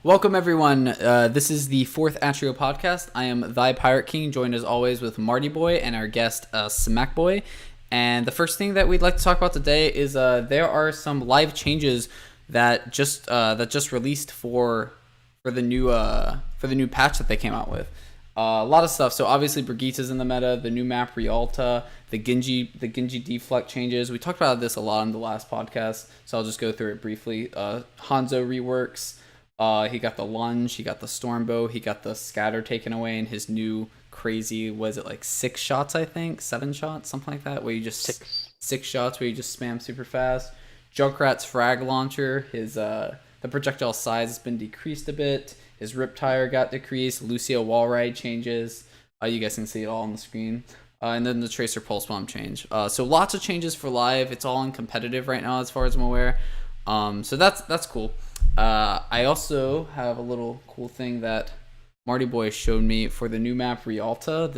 Welcome, everyone. This is the fourth Atreo Podcast. I am Thy Pirate King, joined as always with Marty Boy and our guest, Smack Boy. And the first thing that we'd like to talk about today is there are some live changes that just released for the new patch that they came out with. A lot of stuff. So obviously Brigitte's in the meta, the new map Rialta, the Genji deflect changes. We talked about this a lot in the last podcast, so I'll just go through it briefly. Hanzo reworks. He got the lunge, he got the stormbow, he got the scatter taken away in his new crazy, was it like 6 shots, I think? 7 shots, something like that, where you just six shots where you just spam super fast. Junkrat's frag launcher, his the projectile size has been decreased a bit. His riptire got decreased. Lucio wall ride changes. You guys can see it all on the screen. And then the Tracer pulse bomb change. So lots of changes for live. It's all in competitive right now, as far as I'm aware. So that's cool. I also have a little cool thing that Marty Boy showed me for the new map Rialta.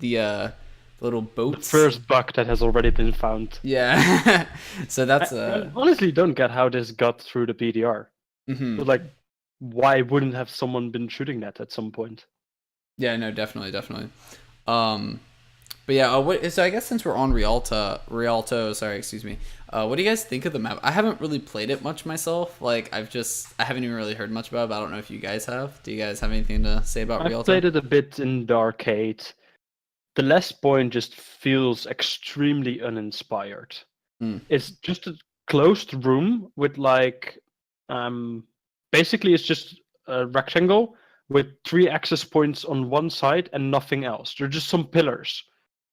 The little boats. The first bug that has already been found. Yeah. So that's I honestly don't get how this got through the PDR. Mm-hmm. But, like, why wouldn't have someone been shooting that at some point? Yeah, no, definitely. But yeah, so I guess since we're on Rialto, sorry, excuse me. What do you guys think of the map? I haven't really played it much myself. Like, I haven't even really heard much about it, but I don't know if you guys have. Do you guys have anything to say about Rialto? I've played it a bit in the arcade. The last point just feels extremely uninspired. It's just a closed room with, like, basically it's just a rectangle with 3 access points on one side and nothing else. There are just some pillars.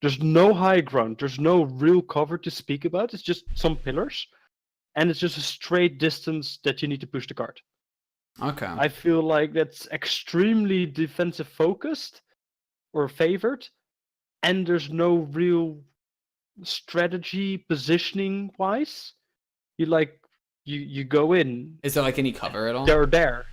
There's no high ground. There's no real cover to speak about. It's just some pillars. And it's just a straight distance that you need to push the cart. Okay. I feel like that's extremely defensive focused or favored. And there's no real strategy positioning wise. You go in. Is there like any cover at all? They're there.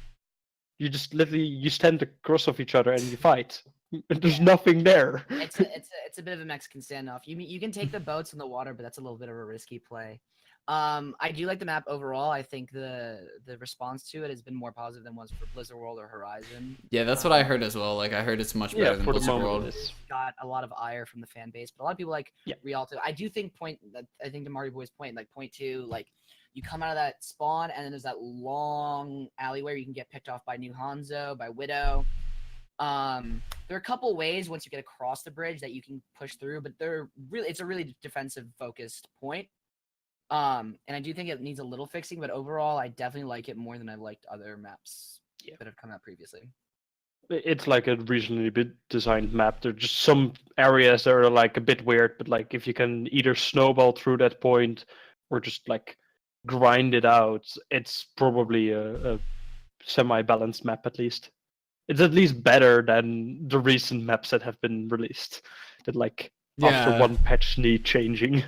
You just literally you stand across of each other and you fight. There's nothing there. It's a bit of a Mexican standoff. You can take the boats in the water, but that's a little bit of a risky play. I do like the map overall. I think the response to it has been more positive than was for Blizzard World or Horizon. Yeah, that's what I heard as well. Like, I heard it's much better than Blizzard World. It's got a lot of ire from the fan base, but a lot of people like Rialto. I do think I think to Marty Boy's point, like point 2, like you come out of that spawn and then there's that long alleyway where you can get picked off by New Hanzo, by Widow. There are a couple ways once you get across the bridge that you can push through, but it's a really defensive focused point. And I do think it needs a little fixing, but overall I definitely like it more than I've liked other maps that have come out previously. It's like a reasonably designed map. There are just some areas that are like a bit weird, but like if you can either snowball through that point or just like grind it out, it's probably a semi-balanced map at least. It's at least better than the recent maps that have been released. That like after one patch need changing.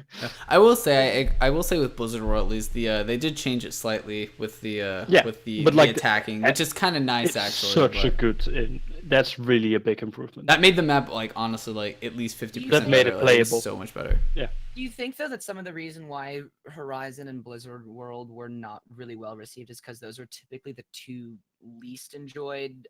I will say with Blizzard World at least they did change it slightly with the attacking, which is kind of nice actually. A good. That's really a big improvement. That made the map like honestly like at least 50%. That made it playable. Like, so much better. Yeah. Do you think though that some of the reason why Horizon and Blizzard World were not really well received is because those are typically the 2 least enjoyed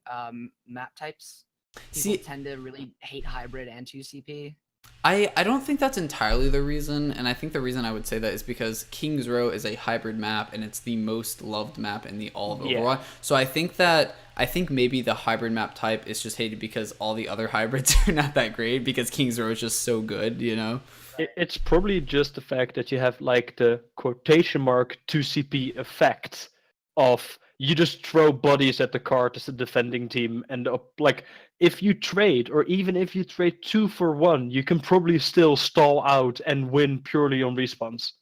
map types? People tend to really hate hybrid and 2CP. I don't think that's entirely the reason, and I think the reason I would say that is because King's Row is a hybrid map, and it's the most loved map in the all of Overwatch. So I think maybe the hybrid map type is just hated because all the other hybrids are not that great, because King's Row is just so good, you know? It's probably just the fact that you have like the quotation mark 2CP effect of you just throw bodies at the cart as a defending team, and like if you trade, or even if you trade 2 for 1, you can probably still stall out and win purely on respawns.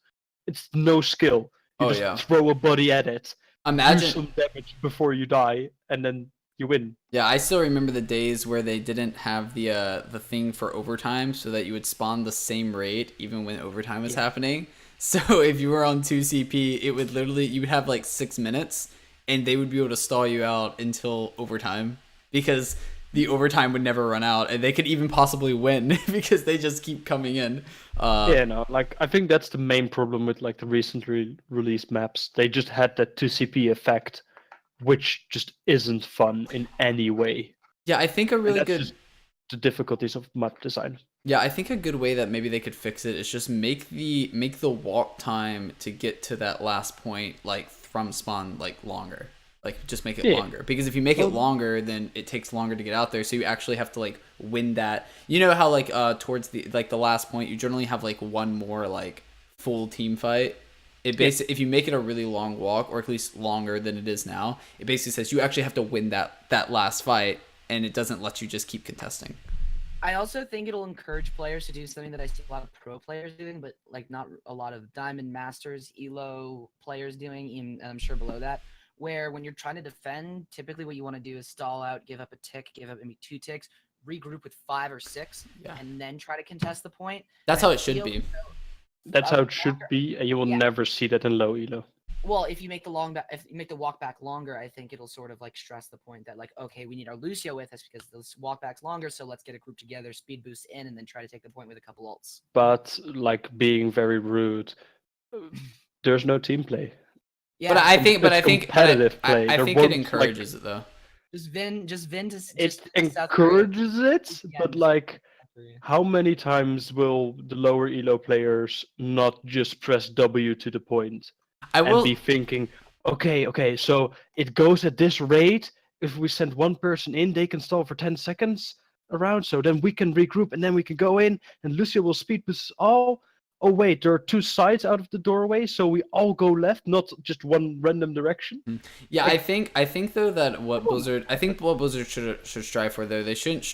It's no skill. You just throw a body at it, do some damage before you die, and then you win. Yeah, I still remember the days where they didn't have the thing for overtime, so that you would spawn the same rate even when overtime was happening. So if you were on 2CP, it would literally, you would have like 6 minutes, and they would be able to stall you out until overtime, because the overtime would never run out, and they could even possibly win because they just keep coming in. Like I think that's the main problem with like the recently released maps. They just had that 2CP effect which just isn't fun in any way. Yeah, I think a really good. Just the difficulties of map design. Yeah, I think a good way that maybe they could fix it is just make the walk time to get to that last point, like from spawn, like longer. Like just make it longer, because if you make it longer, then it takes longer to get out there. So you actually have to like win that. You know how like towards the last point, you generally have like one more like full team fight. It basically, if you make it a really long walk, or at least longer than it is now, it basically says you actually have to win that last fight, and it doesn't let you just keep contesting. I also think it'll encourage players to do something that I see a lot of pro players doing, but like not a lot of Diamond Masters, Elo players doing, and I'm sure below that, where when you're trying to defend, typically what you want to do is stall out, give up a tick, give up maybe 2 ticks, regroup with 5 or 6, and then try to contest the point. That's how it should be. That's how it should be, and you will never see that in low elo. Well, if you make the walk back longer, I think it'll sort of like stress the point that like, okay, we need our Lucio with us because this walk back's longer, so let's get a group together, speed boost in, and then try to take the point with a couple ults. But like being very rude, there's no team play. Yeah, but I think competitive play. I think it encourages it though. Just Vin it encourages it, but like, how many times will the lower elo players not just press W to the point? And be thinking, okay, so it goes at this rate. If we send one person in, they can stall for 10 seconds around, so then we can regroup, and then we can go in, and Lucio will speed boost all. Oh wait, there are 2 sides out of the doorway, so we all go left, not just one random direction. Yeah, I think though that what Blizzard should strive for though, they should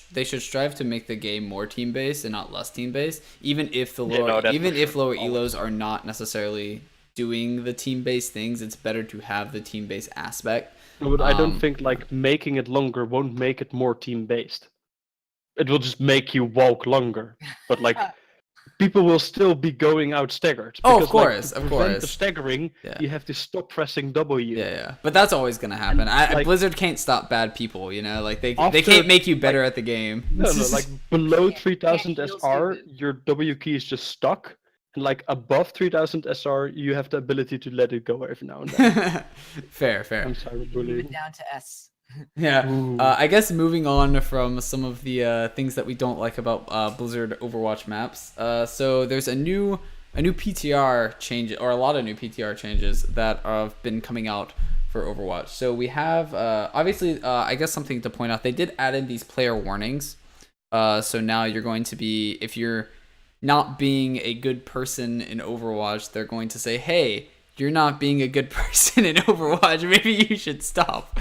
strive to make the game more team based and not less team based. Even if the lower lower elos are not necessarily doing the team-based things, it's better to have the team-based aspect. But I don't think like making it longer won't make it more team-based. It will just make you walk longer. But like people will still be going out staggered. Of course. To prevent the staggering, you have to stop pressing W. Yeah. But that's always gonna happen. Blizzard can't stop bad people, you know? Like they can't make you better at the game. No, like below 3000 SR, your W key is just stuck. And like above 3000 SR, you have the ability to let it go every now and then. Fair. I'm sorry, bullying. Down to S. Yeah. I guess moving on from some of the things that we don't like about Blizzard Overwatch maps. So there's a new PTR change, or a lot of new PTR changes that have been coming out for Overwatch. So we have obviously I guess something to point out. They did add in these player warnings. So now you're going to be, if you're not being a good person in Overwatch, they're going to say, hey, you're not being a good person in Overwatch, maybe you should stop.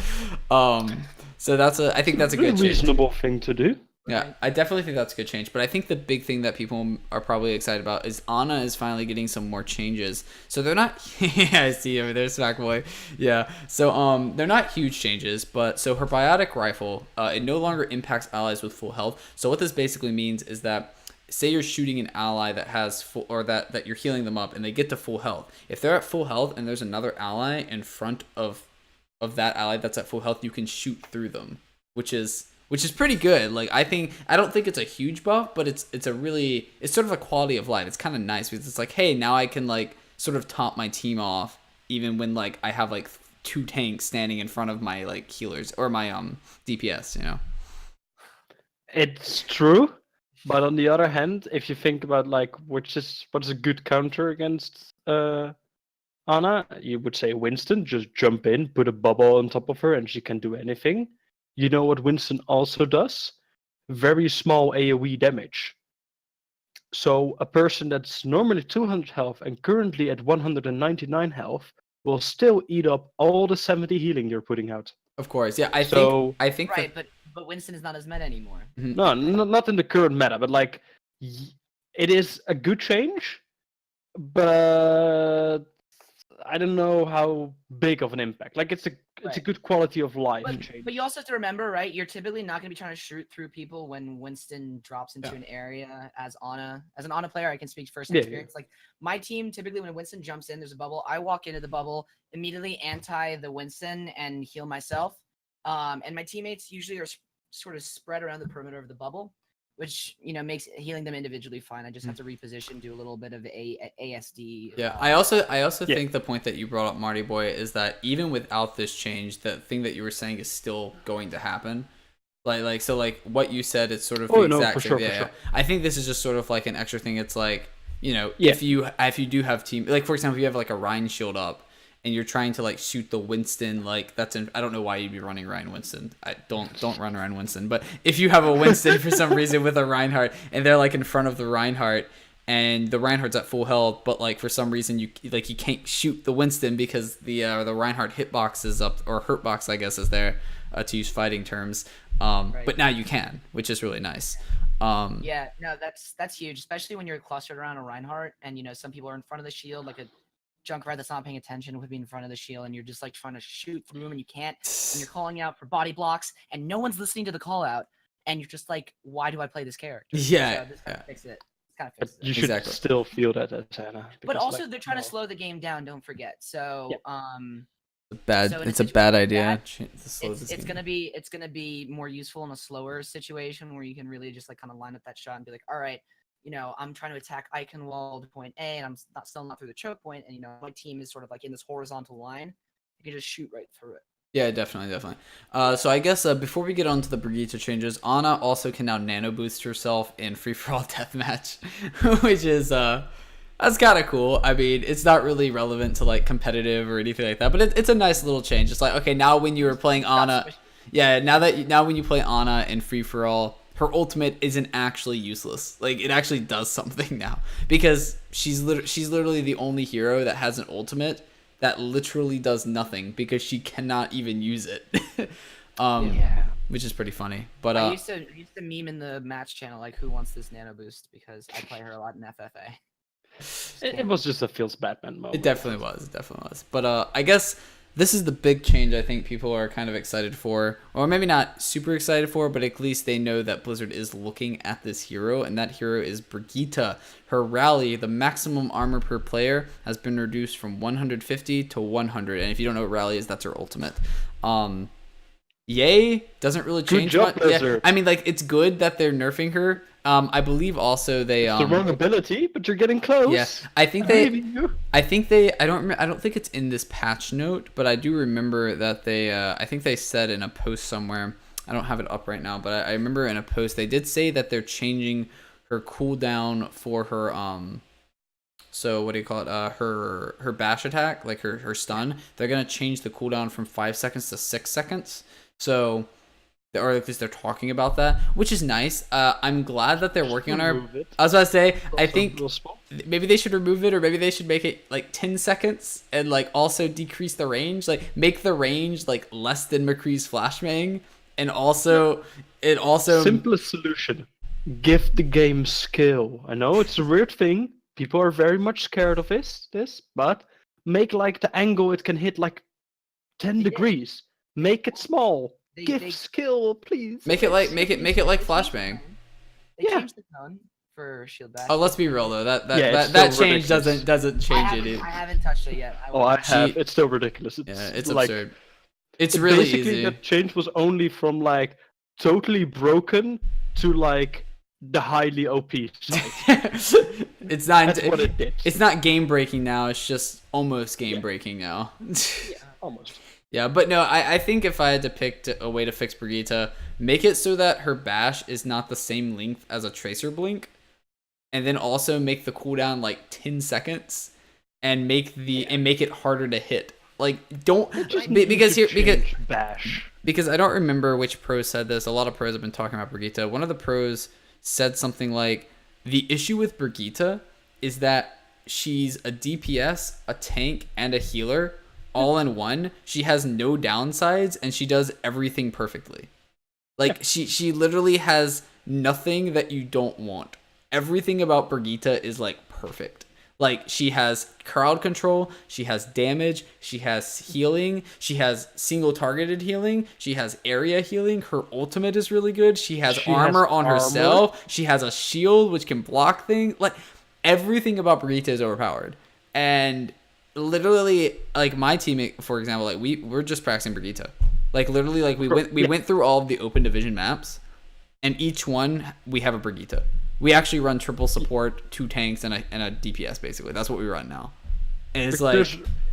So I think that's a good reasonable thing to do. Yeah, I definitely think that's a good change. But I think the big thing that people are probably excited about is Ana is finally getting some more changes. So they're not I see over there, Smackboy. Yeah. So they're not huge changes, but so her biotic rifle, it no longer impacts allies with full health. So what this basically means is that, say you're shooting an ally that has full, or that you're healing them up and they get to full health. If they're at full health and there's another ally in front of that ally that's at full health, you can shoot through them, which is pretty good. Like I don't think it's a huge buff, but it's sort of a quality of life. It's kind of nice because it's like, hey, now I can like sort of top my team off even when like I have like 2 tanks standing in front of my like healers or my DPS, you know. It's true. But on the other hand, if you think about like what's a good counter against Ana, you would say Winston, just jump in, put a bubble on top of her, and she can do anything. You know what Winston also does? Very small AoE damage. So a person that's normally 200 health and currently at 199 health will still eat up all the 70 healing you're putting out. Of course, yeah. I think right, but Winston is not as meta anymore. No, not in the current meta, but like it is a good change, but I don't know how big of an impact. Like it's a good quality of life change. But you also have to remember, right? You're typically not going to be trying to shoot through people when Winston drops into an area as Ana. As an Ana player, I can speak first experience. Like my team, typically when Winston jumps in, there's a bubble. I walk into the bubble, immediately anti the Winston and heal myself. And my teammates usually are sort of spread around the perimeter of the bubble. which makes healing them individually fine. I just have to reposition, do a little bit of ASD. Yeah, I also think the point that you brought up, Marty Boy, is that even without this change, the thing that you were saying is still going to happen. So what you said, it's sort of the exact same. Yeah. I think this is just sort of like an extra thing. It's like, if you do have team, like for example, if you have like a Rhine shield up and you're trying to like shoot the Winston, like I don't know why you'd be running Ryan Winston. I don't run Ryan Winston, but if you have a Winston for some reason with a Reinhardt and they're like in front of the Reinhardt and the Reinhardt's at full health, but like for some reason you can't shoot the Winston because the Reinhardt hitbox is up, or hurtbox I guess is there, to use fighting terms. Right. But now you can, which is really nice. Yeah, no, that's huge, especially when you're clustered around a Reinhardt and some people are in front of the shield, like a Junkrat that's not paying attention would be in front of the shield, and you're just like trying to shoot through them and you can't, and you're calling out for body blocks and no one's listening to the call out, and you're just like, why do I play this character? Yeah, so this kind of fix it. You should still feel that as Hannah. But also they're trying to slow the game down, don't forget. So it's a bad idea. It's gonna be more useful in a slower situation where you can really just like kind of line up that shot and be like, all right, I'm trying to attack Icon wall to point A, and I'm still not through the choke point, and my team is sort of like in this horizontal line. You can just shoot right through it. Yeah, definitely. So I guess before we get on to the Brigitte changes, Ana also can now nano boost herself in free for all deathmatch, which is that's kind of cool. I mean, it's not really relevant to like competitive or anything like that, but it's a nice little change. It's like, okay, now when you were playing Ana, now when you play Ana in free for all, her ultimate isn't actually useless. Like it actually does something now, because she's literally the only hero that has an ultimate that literally does nothing because she cannot even use it. Which is pretty funny. But I used to meme in the match channel like, who wants this nano boost, because I play her a lot in FFA. It was just a feels Batman moment. It definitely was. But I guess this is the big change I think people are kind of excited for, or maybe not super excited for, but at least they know that Blizzard is looking at this hero, and that hero is Brigitte. Her rally, the maximum armor per player, has been reduced from 150 to 100, and if you don't know what rally is, that's her ultimate. Yay, doesn't really change much. Yeah, I mean, like, it's good that they're nerfing her. I believe also they it's the wrong ability, but you're getting close. Yeah, I don't think it's in this patch note, but I do remember that they I think they said in a post somewhere. I don't have it up right now, but I remember in a post they did say that they're changing her cooldown for her so what do you call it? Her bash attack, like her stun. They're gonna change the cooldown from 5 seconds to 6 seconds. So, or at least they're talking about that, which is nice. I'm glad that they're working on our. I was about to say, I think maybe they should remove it, or maybe they should make it like 10 seconds and like also decrease the range, like make the range like less than McCree's flashbang, and also simplest solution: give the game skill. I know it's a weird thing. People are very much scared of this, but make like the angle it can hit like 10 degrees. Make it small. Give skill, please. Make it like flashbang. They changed the tone for shield bash. Oh, let's be real though. That change doesn't change it. I haven't touched it yet. I have. It's still ridiculous. It's like, absurd. It's really easy. That change was only from like totally broken to like the highly OP side. It's not. That's what it did. It's not game breaking now. It's just almost game breaking now. Yeah, almost. Yeah, but no, I think if I had to pick a way to fix Brigitte, make it so that her bash is not the same length as a Tracer blink, and then also make the cooldown like 10 seconds, and make it harder to hit. Like because I don't remember which pro said this. A lot of pros have been talking about Brigitte. One of the pros said something like, the issue with Brigitte is that she's a DPS, a tank, and a healer all in one. She has no downsides, and she does everything perfectly. Like, she literally has nothing that you don't want. Everything about Brigitte is like perfect. Like, she has crowd control, she has damage, she has healing, she has single targeted healing, she has area healing, her ultimate is really good, she has armor on herself, she has a shield which can block things. Like, everything about Brigitte is overpowered. And literally, like, my teammate, for example, like, we're just practicing Brigitte. Like, literally, like, we went through all of the open division maps, and each one we have a Brigitte. We actually run triple support, 2 tanks, and a DPS. Basically, that's what we run now. And it's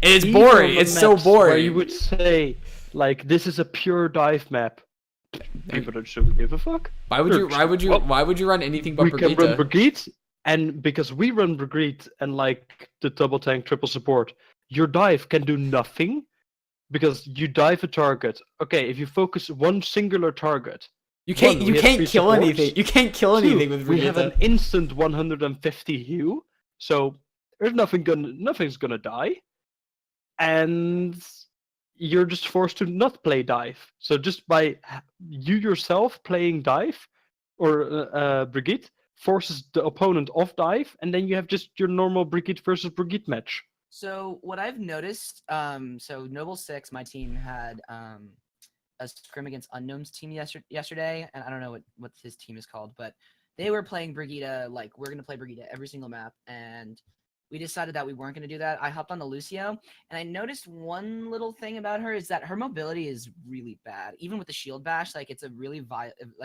it's boring. It's so boring. Where you would say, like, this is a pure dive map. People don't give a fuck. Why would you run anything but Brigitte? We can run Brigitte, and because we run Brigitte and like the double tank, triple support, your dive can do nothing because you dive a target. Okay, if you focus one singular target. You can't kill anything. You can't kill anything with Brigitte. We have an instant 150 heal, so there's nothing's gonna die, and you're just forced to not play dive. So just by you yourself playing dive or Brigitte forces the opponent off dive, and then you have just your normal Brigitte versus Brigitte match. So what I've noticed, so Noble 6, my team had a scrim against Unknown's team yesterday, and I don't know what his team is called, but they were playing Brigitte, like, we're going to play Brigitte every single map, and we decided that we weren't going to do that. I hopped on the Lucio, and I noticed one little thing about her is that her mobility is really bad. Even with the shield bash, like, it's a really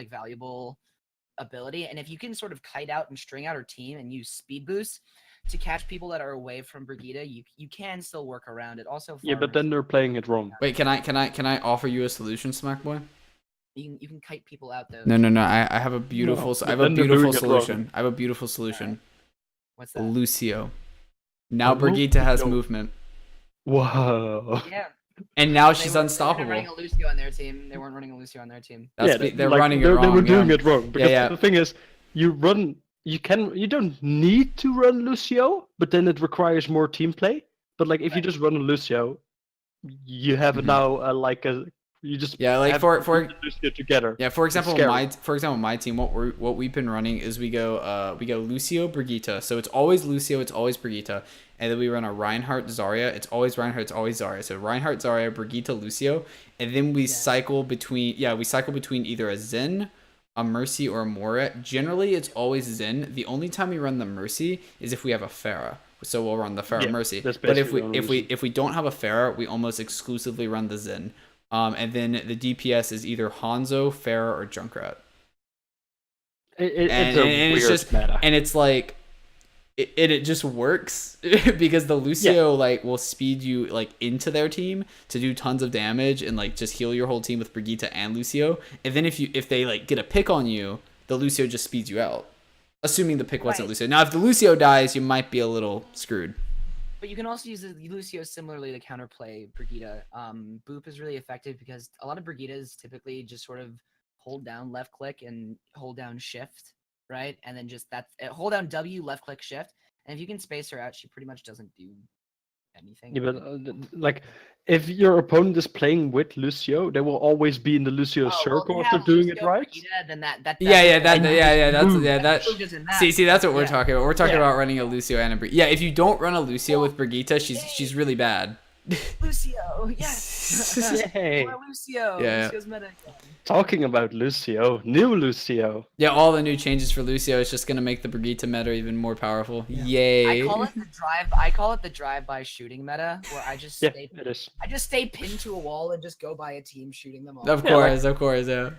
valuable ability, and if you can sort of kite out and string out her team and use speed boost to catch people that are away from Brigitte, you can still work around it. Also, yeah, but then they're playing it wrong. Wait, can I offer you a solution, Smackboy? You can kite people out though. No. I have a beautiful. I have a beautiful solution. I have a beautiful solution. What's that? Lucio. Now Brigitte has movement. Whoa. Yeah. And now she's unstoppable. They weren't running a Lucio on their team. They're running it wrong. They were doing it wrong. Because the thing is, you don't need to run Lucio, but then it requires more team play. But like if you just run a Lucio, you have now for Lucio together. Yeah, for example, my team, what we've been running is we go Lucio, Brigitte. So it's always Lucio, it's always Brigitte, and then we run a Reinhardt, Zarya. It's always Reinhardt, it's always Zarya. So Reinhardt, Zarya, Brigitte, Lucio, and then we cycle between either a Zen, a Mercy, or a Moira. Generally, it's always Zen. The only time we run the Mercy is if we have a Pharah. So we'll run the Pharah Mercy. But if we don't have a Pharah, we almost exclusively run the Zen. And then the DPS is either Hanzo, Pharah, or Junkrat. It's a weird meta. And it's like, it just works because the Lucio will speed you into their team to do tons of damage and just heal your whole team with Brigitte and Lucio. And then if they get a pick on you, the Lucio just speeds you out, assuming the pick wasn't Lucio. Now if the Lucio dies, you might be a little screwed. But you can also use the Lucio similarly to counterplay Brigitte. Boop is really effective because a lot of Brigittes typically just sort of hold down left click and hold down shift, right? And then just hold down W, left click, shift. And if you can space her out, she pretty much doesn't do anything. Yeah, but if your opponent is playing with Lucio, they will always be in the Lucio circle if they're doing it right. Then See, that's what we're talking about. We're talking about running a Lucio and a Brigitte. Yeah, if you don't run a Lucio with Brigitte, she's really bad. Lucio, yes. Yay. Lucio. Yeah. Lucio's meta again. Talking about Lucio, new Lucio. Yeah, all the new changes for Lucio is just gonna make the Brigitte meta even more powerful. Yeah. Yay! I call it the drive-by shooting meta, where I just stay pinned to a wall and just go by a team shooting them all. Of course, yeah.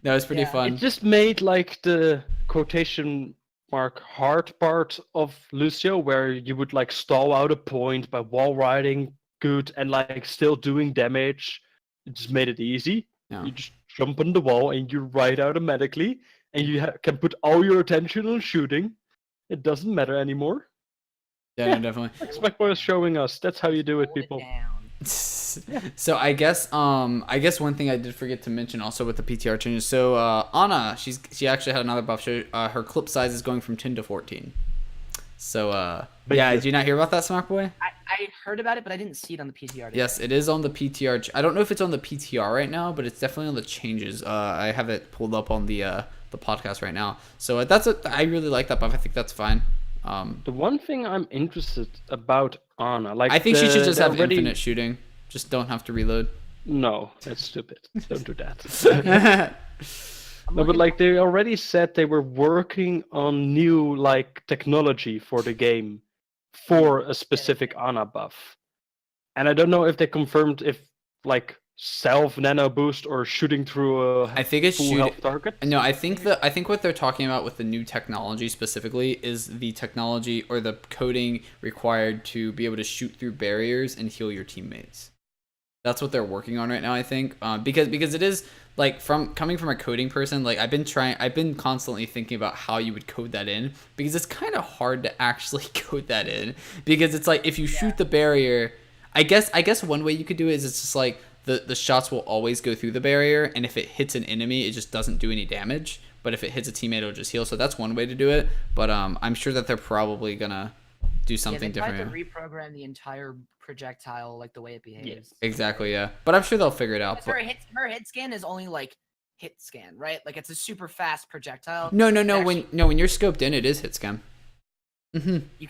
No, it's pretty fun. It just made the quotation mark hard part of Lucio, where you would stall out a point by wall riding good and still doing damage. It just made it easy. Yeah. You just jump on the wall and you ride automatically, and you can put all your attention on shooting. It doesn't matter anymore. Yeah, no, definitely. Smackboy is showing us. That's how you do it, people. So I guess one thing I did forget to mention also with the PTR changes. So Ana, she actually had another buff. Her clip size is going from 10 to 14. So did you not hear about that, Smackboy? I heard about it, but I didn't see it on the PTR today. Yes, it is on the PTR. I don't know if it's on the PTR right now, but it's definitely on the changes. I have it pulled up on the podcast right now. So I really like that buff. I think that's fine. The one thing I'm interested about Ana, I think she should just have infinite shooting. Just don't have to reload. No, that's stupid. Don't do that. No, but they already said they were working on new technology for the game for a specific Ana buff. And I don't know if they confirmed if self nano boost or shooting through a I think it's full health target? No, I think what they're talking about with the new technology specifically is the technology or the coding required to be able to shoot through barriers and heal your teammates. That's what they're working on right now, I think, because it is like coming from a coding person. Like I've been constantly thinking about how you would code that in, because it's kind of hard to actually code that in, because it's like if you shoot the barrier, I guess one way you could do it is it's just like the shots will always go through the barrier, and if it hits an enemy, it just doesn't do any damage. But if it hits a teammate, it'll just heal. So that's one way to do it. But I'm sure that they're probably gonna do something different. They tried to reprogram the entire projectile, like the way it behaves. Yes. Exactly, yeah. But I'm sure they'll figure it out. Her hit scan is only like hit scan, right? Like it's a super fast projectile. No. Actually, when you're scoped in, it is hit scan. Mm-hmm. You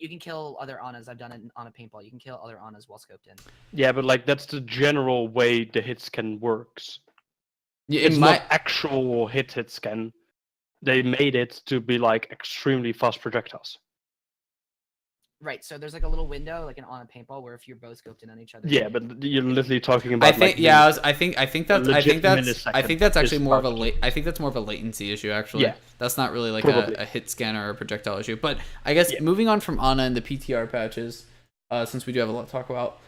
can kill other Anas. I've done it on a paintball. You can kill other Anas while scoped in. Yeah, but like that's the general way the hit scan works. Yeah, it's not actual hit scan. They made it to be like extremely fast projectiles. Right, so there's like a little window, like on a paintball, where if you're both scoped in on each other. Yeah, but you're literally talking about. I think that's actually more of a I think that's more of a latency issue. Actually, yeah, that's not really like a hit scan or a projectile issue. But I guess moving on from Ana and the PTR patches, since we do have a lot to talk about.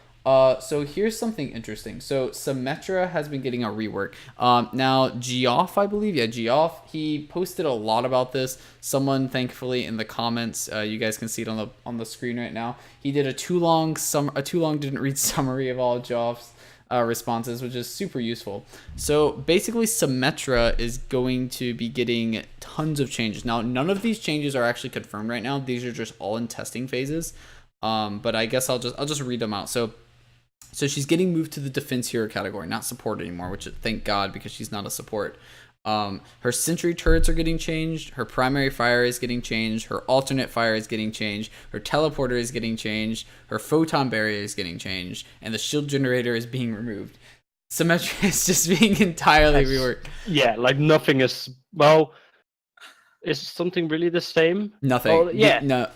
So here's something interesting. So Symmetra has been getting a rework. Now Geoff, I believe, Geoff, he posted a lot about this. Someone, thankfully, in the comments, you guys can see it on the screen right now. He did a too long didn't read summary of all of Geoff's responses, which is super useful. So basically, Symmetra is going to be getting tons of changes. Now, none of these changes are actually confirmed right now. These are just all in testing phases. But I guess I'll just read them out. So she's getting moved to the defense hero category, not support anymore, which thank God, because she's not a support. Her sentry turrets are getting changed. Her primary fire is getting changed. Her alternate fire is getting changed. Her teleporter is getting changed. Her photon barrier is getting changed. And the shield generator is being removed. Symmetra is just being entirely reworked. Yeah, like nothing is... Well, is something really the same? Nothing. Oh, yeah. No.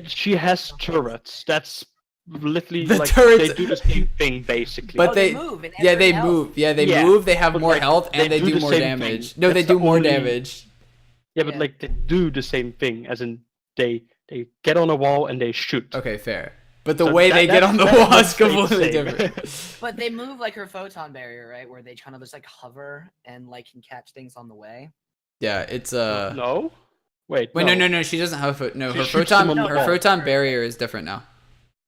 She has turrets. That's... literally the like turrets, they do the same thing basically. But they move. They move. Yeah, they move. They have more health and they do more damage. No, they do more damage. Yeah, but like they do the same thing, as in they get on a wall and they shoot. Okay, fair. But the way they get on the wall is completely different. But they move like her photon barrier, right? Where they kind of just like hover and like can catch things on the way. Yeah, it's No. Wait. No. She doesn't have a no. Her photon barrier is different now.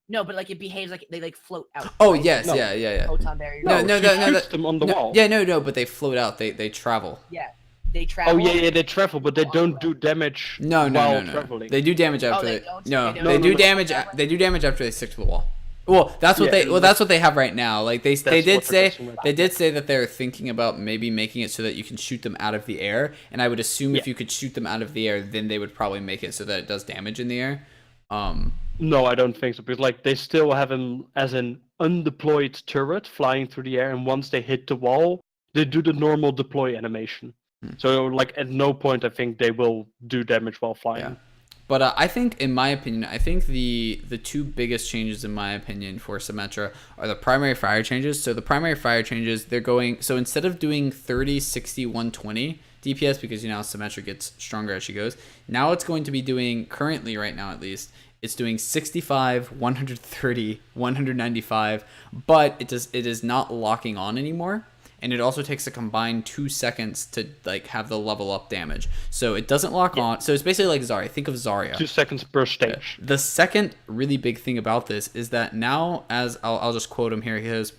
No, but like it behaves like they like float out. Oh right? Yes, no. Yeah. Photon barrier. No, them on the wall. Yeah, no, but they float out. They travel. Yeah, they travel. Oh yeah, they travel, but they don't do damage. No. Traveling. They do damage after they do damage. They do damage after they stick to the wall. Well, that's what that's what they have right now. Like they did say that they're thinking about maybe making it so that you can shoot them out of the air. And I would assume if you could shoot them out of the air, then they would probably make it so that it does damage in the air. No, I don't think so, because like they still have him as an undeployed turret flying through the air, and once they hit the wall, they do the normal deploy animation. So like at no point I think they will do damage while flying. Yeah. But I think, in my opinion, the two biggest changes, in my opinion, for Symmetra are the primary fire changes. So the primary fire changes, they're going, so instead of doing 30, 60, 120 DPS, because Symmetra gets stronger as she goes, now it's going to be doing, currently right now at least, it's doing 65, 130, 195, but it is not locking on anymore. And it also takes a combined 2 seconds to like have the level up damage. So it doesn't lock on. So it's basically like Zarya. Think of Zarya. 2 seconds per stage. The second really big thing about this is that now, as I'll just quote him here, he says,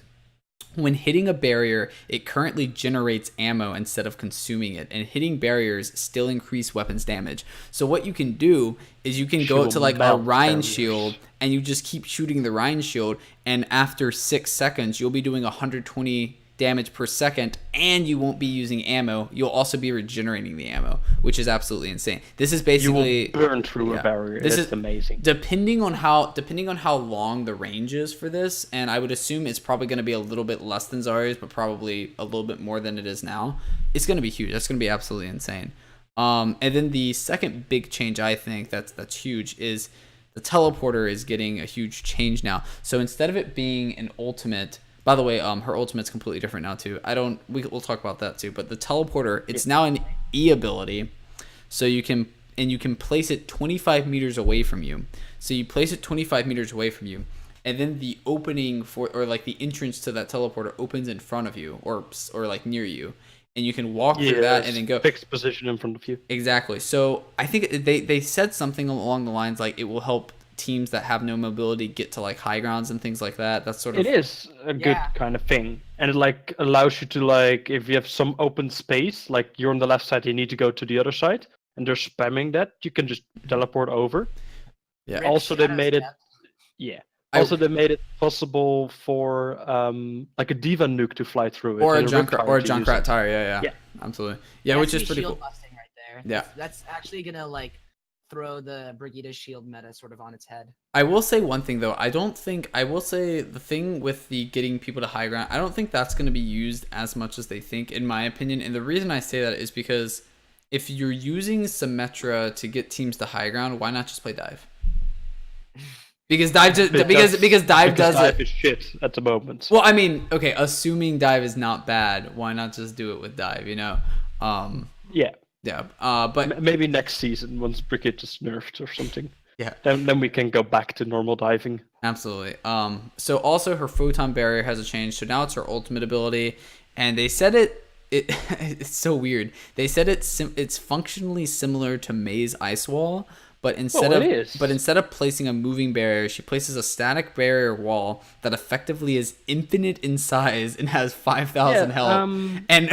when hitting a barrier, it currently generates ammo instead of consuming it, and hitting barriers still increase weapons damage. So what you can do is you can go to like a Rhine shield, and you just keep shooting the Rhine shield, and after 6 seconds, you'll be doing 120 damage per second, and you won't be using ammo. You'll also be regenerating the ammo, which is absolutely insane. This is basically you will burn through a barrier. This is amazing. Depending on how long the range is for this, and I would assume it's probably going to be a little bit less than Zarya's, but probably a little bit more than it is now. It's going to be huge. That's going to be absolutely insane. And then the second big change I think that's huge is the teleporter is getting a huge change now. So instead of it being an ultimate By the way, her ultimate's completely different now too. We'll talk about that too. But the teleporter, it's now an E ability, so you can place it 25 meters away from you. So you place it 25 meters away from you, and then the opening like the entrance to that teleporter opens in front of you or like near you, and you can walk through that and then go fixed position in front of you. Exactly. So I think they said something along the lines like it will help teams that have no mobility get to like high grounds and things like that. That's sort of. It is a good kind of thing, and it like allows you to like if you have some open space, like you're on the left side, you need to go to the other side, and they're spamming that, you can just teleport over. Yeah. Also, they made it. Yeah. Also, they made it possible for like a diva nuke to fly through it, or a Junkrat tire. Yeah, absolutely. Yeah, which is pretty cool. Busting right there. Yeah, that's actually gonna like throw the Brigitte shield meta sort of on its head. I will say one thing though. I will say the thing with the getting people to high ground, I don't think that's going to be used as much as they think, in my opinion. And the reason I say that is because if you're using Symmetra to get teams to high ground, why not just play dive? Because dive does dive is shit at the moment. Well, I mean, okay, assuming dive is not bad, why not just do it with dive? You know? Yeah. But maybe next season once Brigitte is nerfed or something. Yeah. Then we can go back to normal diving. Absolutely. So also her photon barrier has a change. So now it's her ultimate ability, and they said it's so weird. They said it's functionally similar to May's Ice Wall, but instead of placing a moving barrier, she places a static barrier wall that effectively is infinite in size and has 5,000 health. And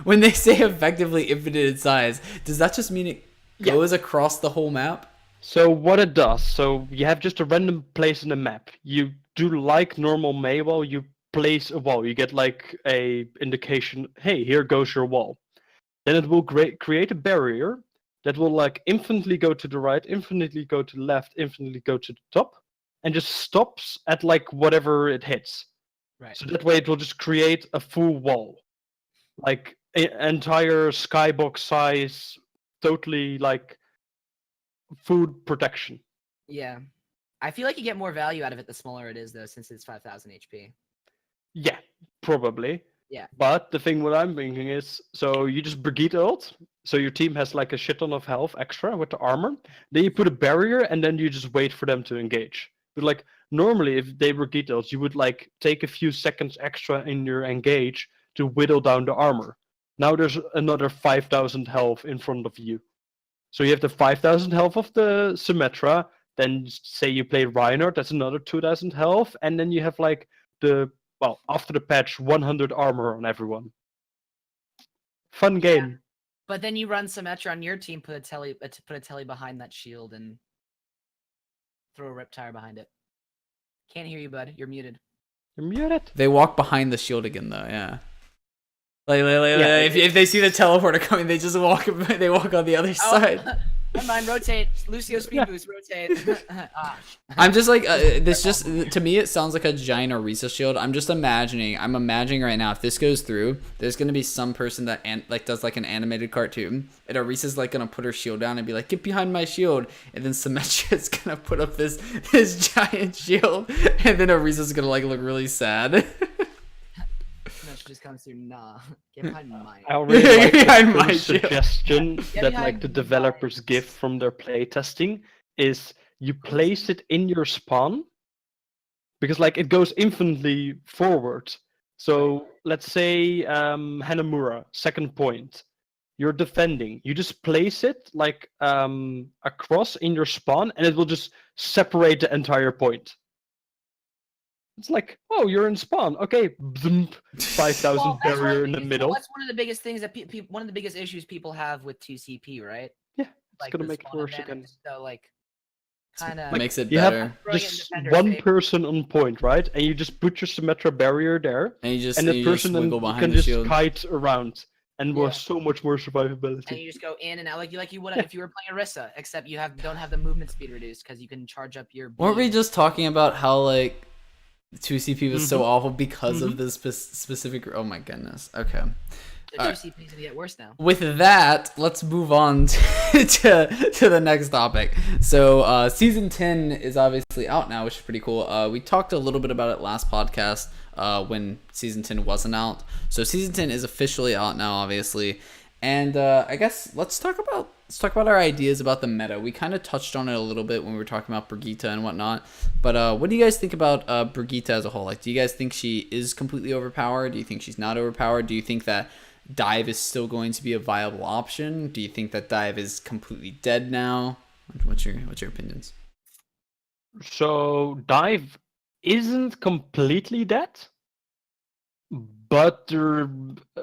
when they say effectively infinite in size, does that just mean it goes across the whole map? So what it does, so you have just a random place in the map. You do like normal May wall, you place a wall. You get like a indication, hey, here goes your wall. Then it will create a barrier that will like infinitely go to the right, infinitely go to the left, infinitely go to the top, and just stops at like whatever it hits. Right. So that way it will just create a full wall. Like an entire skybox size, totally like food protection. Yeah. I feel like you get more value out of it the smaller it is though, since it's 5,000 HP. Yeah, probably. Yeah. But the thing what I'm thinking is, so you just Brigitte ult, so your team has like a shit ton of health extra with the armor. Then you put a barrier, and then you just wait for them to engage. But like normally, if they Brigitte ult, you would like take a few seconds extra in your engage to whittle down the armor. Now there's another 5,000 health in front of you. So you have the 5,000 health of the Symmetra. Then say you play Reinhardt, that's another 2,000 health, and then you have like after the patch, 100 armor on everyone. Fun game. Yeah. But then you run Symmetra on your team, put a telly behind that shield, and throw a Riptire behind it. Can't hear you, bud. You're muted. You're muted. They walk behind the shield again, though. Yeah. If they see the teleporter coming, they just walk. They walk on the other side. Never mind, rotate. Lucio speed boost, rotate. I'm just like, to me, it sounds like a giant Orisa shield. I'm imagining right now, if this goes through, there's going to be some person that does like an animated cartoon, and Orisa's like going to put her shield down and be like, get behind my shield. And then Symmetra's going to put up this giant shield, and then Orisa's going to like look really sad. Just comes through, nah, get behind mine. I really like the suggestion that like the developers give from their playtesting is you place it in your spawn, because like it goes infinitely forward. So let's say Hanamura, second point, you're defending. You just place it like across in your spawn, and it will just separate the entire point. It's like, oh, you're in spawn. Okay, 5,000 barrier in the middle. That's one of the biggest things that one of the biggest issues people have with 2CP, right? Yeah, it's gonna make it worse again. So like, kind of makes it better. You have just one person on point, right? And you just put your Symmetra barrier there, and the person can just kite around, and with so much more survivability. And you just go in and out like you would if you were playing Orisa, except you don't have the movement speed reduced because you can charge up your. Weren't we just talking about how like 2CP was so awful because of this specific? Oh my goodness. Okay. The juicy things gonna get worse now. With that, let's move on to the next topic. So season 10 is obviously out now, which is pretty cool. We talked a little bit about it last podcast when season 10 wasn't out. So season 10 is officially out now, obviously. And I guess let's talk about our ideas about the meta. We kind of touched on it a little bit when we were talking about Brigitte and whatnot. But what do you guys think about Brigitte as a whole? Like, do you guys think she is completely overpowered? Do you think she's not overpowered? Do you think that dive is still going to be a viable option? Do you think that dive is completely dead now? What's your opinions? So dive isn't completely dead, but there are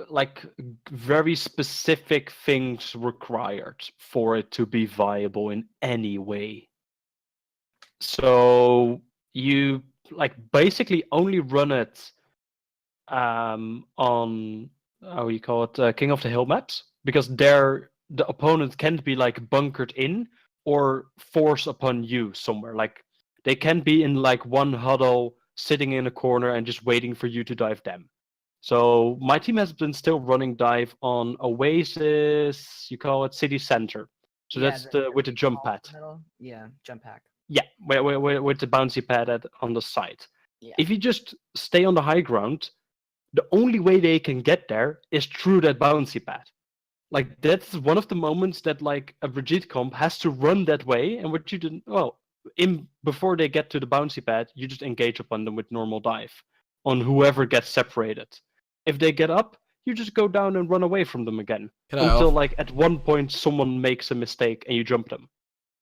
like very specific things required for it to be viable in any way. So you like basically only run it on how you call it, King of the Hill maps, because the opponent can't be like bunkered in or force upon you somewhere. Like they can be in like one huddle sitting in a corner and just waiting for you to dive them. So my team has been still running dive on Oasis, you call it City Center. So that's with the jump pad. Yeah, jump pack. Yeah, with the bouncy pad on the side. Yeah. If you just stay on the high ground, the only way they can get there is through that bouncy pad. Like that's one of the moments that like a Brigitte comp has to run that way, and what you didn't before they get to the bouncy pad, you just engage upon them with normal dive on whoever gets separated. If they get up, you just go down and run away from them again until like at one point someone makes a mistake and you jump them.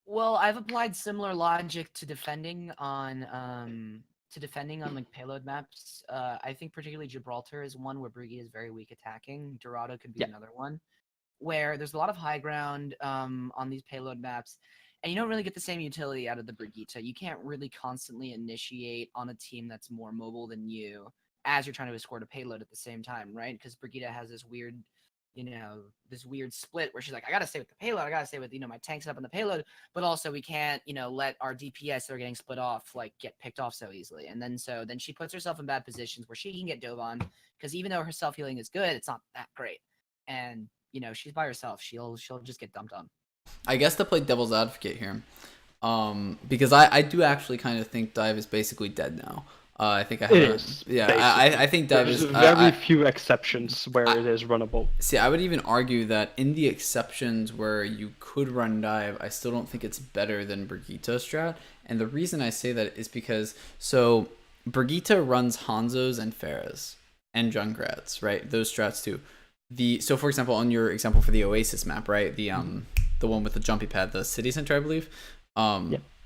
Well, I've applied similar logic to defending on like payload maps. I think particularly Gibraltar is one where Brigitte is very weak attacking. Dorado could be another one, where there's a lot of high ground on these payload maps, and you don't really get the same utility out of the Brigitte. You can't really constantly initiate on a team that's more mobile than you as you're trying to escort a payload at the same time, right? Because Brigitte has this weird, this weird split where she's like, I gotta stay with the payload, I gotta stay with, my tanks up on the payload, but also we can't, let our DPS that are getting split off, like, get picked off so easily. And then she puts herself in bad positions where she can get dove on, because even though her self-healing is good, it's not that great. And, she's by herself, she'll just get dumped on. I guess to play devil's advocate here, because I do actually kind of think dive is basically dead now. I think I think dive is very few exceptions where it is runnable. See, I would even argue that in the exceptions where you could run dive, I still don't think it's better than Brigitte strat. And the reason I say that is because Brigitte runs Hanzos and Pharahs and Junkrats, right? Those strats too. So for example, on your example for the Oasis map, right? The one with the jumpy pad, the city center, I believe.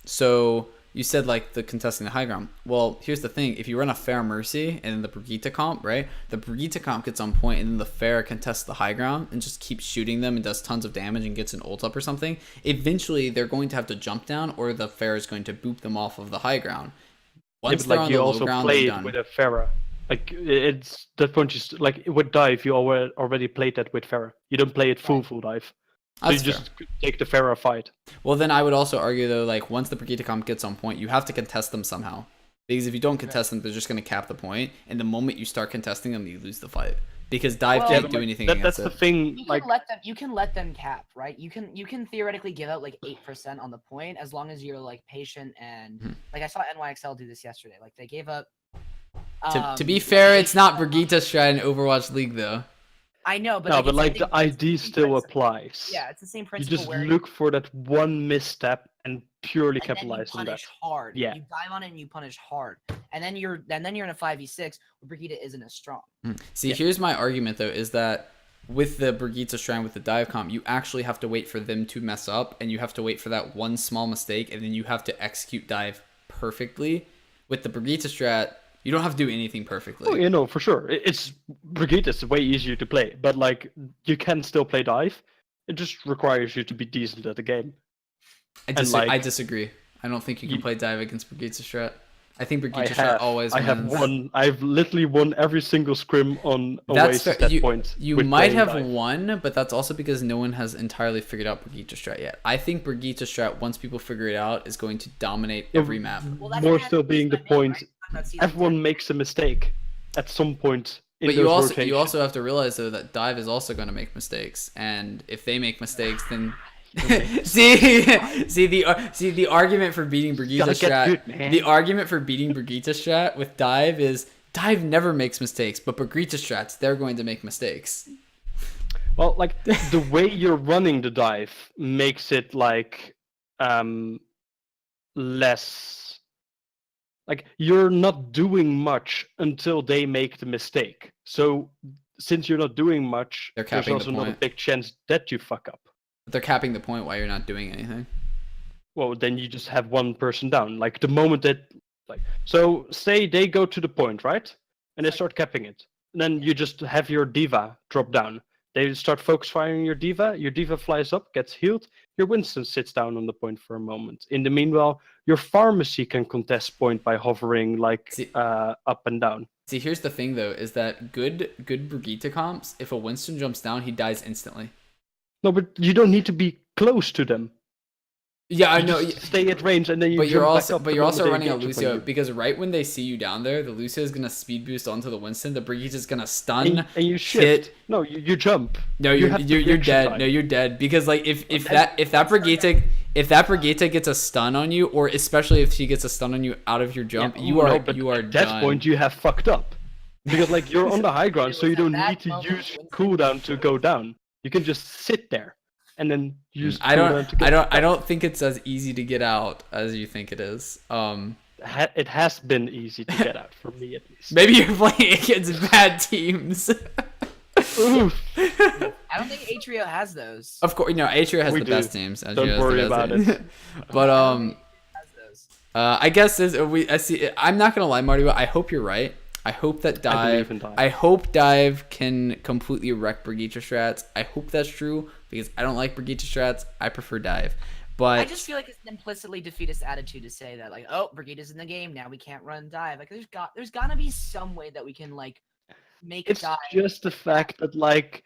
So you said like the contesting the high ground. Well, here's the thing: if you run a Pharah Mercy and the Brigitte comp, right? The Brigitte comp gets on point, and then the Pharah contests the high ground and just keeps shooting them and does tons of damage and gets an ult up or something. Eventually, they're going to have to jump down, or the Pharah is going to boop them off of the high ground. Once they're on the low ground, they're done. With a Pharah. Like it's that point, just like with dive, you already played that with Pharah. You don't play it full dive. So you just take the Pharah fight. Well, then I would also argue though, like once the Brigitte comp gets on point, you have to contest them somehow. Because if you don't contest them, they're just going to cap the point. And the moment you start contesting them, you lose the fight. Because dive can't do anything against it. That's the thing. You can let them cap, right? You can theoretically give out like 8% on the point as long as you're like patient and like I saw NYXL do this yesterday. Like they gave up. To be fair, it's not Brigitte's strat in Overwatch League though. I know, but no, but like the ID still applies. Yeah, it's the same principle. You just look for that one misstep and purely capitalize on that. Punish hard. Yeah. You dive on it and you punish hard, and then you're in a 5v6 where Brigitte isn't as strong. See, here's my argument though: is that with the Brigitte strat with the dive comp, you actually have to wait for them to mess up, and you have to wait for that one small mistake, and then you have to execute dive perfectly. With the Brigitte strat, you don't have to do anything perfectly. Oh, for sure. It's Brigitte is way easier to play, but like you can still play dive. It just requires you to be decent at the game. I disagree. I don't think you can play dive against Brigitte's strat. I think Brigitte's strat always wins. I've literally won every single scrim on Oasis at that point. You might have won, but that's also because no one has entirely figured out Brigitte's strat yet. I think Brigitte's strat, once people figure it out, is going to dominate every map. More still being the point, everyone makes a mistake at some point But you also have to realize though that Dive is also going to make mistakes, and if they make mistakes, then see the argument for beating Brigitte strat. The argument for beating Brigitte strat with Dive is Dive never makes mistakes, but Brigitte strats, they're going to make mistakes. Well, like the way you're running the dive makes it like less, like you're not doing much until they make the mistake. So since you're not doing much, there's also not a big chance that you fuck up. But they're capping the point while you're not doing anything. Well, then you just have one person down. Like the moment that, like, so say they go to the point, right? And they start capping it. And then you just have your diva drop down. They start focus firing your diva flies up, gets healed, your Winston sits down on the point for a moment. In the meanwhile, your pharmacy can contest point by hovering up and down. See, here's the thing though, is that good Brigitte comps, if a Winston jumps down, he dies instantly. No, but you don't need to be close to them. Yeah, I know. Stay at range, and then you. But you're also running a Lucio because right when they see you down there, the Lucio is gonna speed boost onto the Winston. The Brigitte is gonna stun. And you shift. No, you jump. No, you're dead. Time. No, you're dead because like if that Brigitte gets a stun on you, or especially if she gets a stun on you out of your jump, you are done. At that point, you have fucked up because like you're on the high ground, so you don't need to use cooldown to go down. You can just sit there. And then use. I don't think it's as easy to get out as you think it is. It has been easy to get out for me at least. Maybe you're playing against bad teams. I don't think Atreo has those. Of course, Atreo has the best teams. Don't worry about it. But I guess I'm not gonna lie, Marty. I hope you're right. I hope that Dive can completely wreck Brigitte strats. I hope that's true because I don't like Brigitte strats. I prefer Dive. But I just feel like it's an implicitly defeatist attitude to say that, like, oh, Brigitte's in the game now, we can't run Dive. Like, there's gotta be some way that we can like make Dive. It's just the fact that like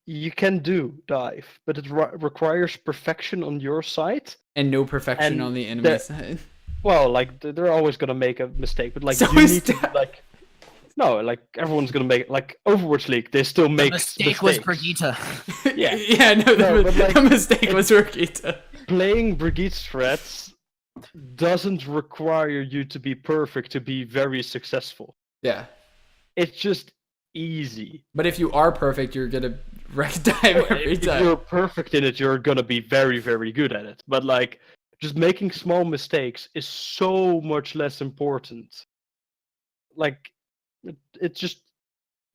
you can do Dive, but it requires perfection on your side and no perfection on the enemy side. Well, like they're always gonna make a mistake, but like you need to like. No, like everyone's gonna make it. Like Overwatch League, they still make mistake was Brigitte. Yeah, the mistake was Brigitte. Playing Brigitte strats doesn't require you to be perfect to be very successful. Yeah, it's just easy. But if you are perfect, you're gonna wreck Dive every time. If you're perfect in it, you're gonna be very, very good at it. But like, just making small mistakes is so much less important. Like. It's just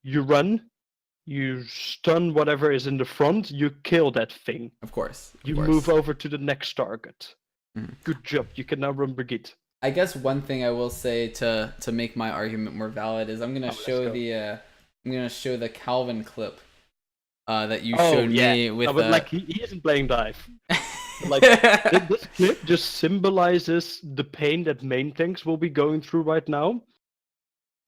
you run, you stun whatever is in the front, you kill that thing. Of course. You move over to the next target. Good job. You can now run Brigitte. I guess one thing I will say to make my argument more valid is I'm gonna show the Calvin clip that you showed me with. No, but like he isn't playing Dive. Like this clip just symbolizes the pain that main tanks will be going through right now.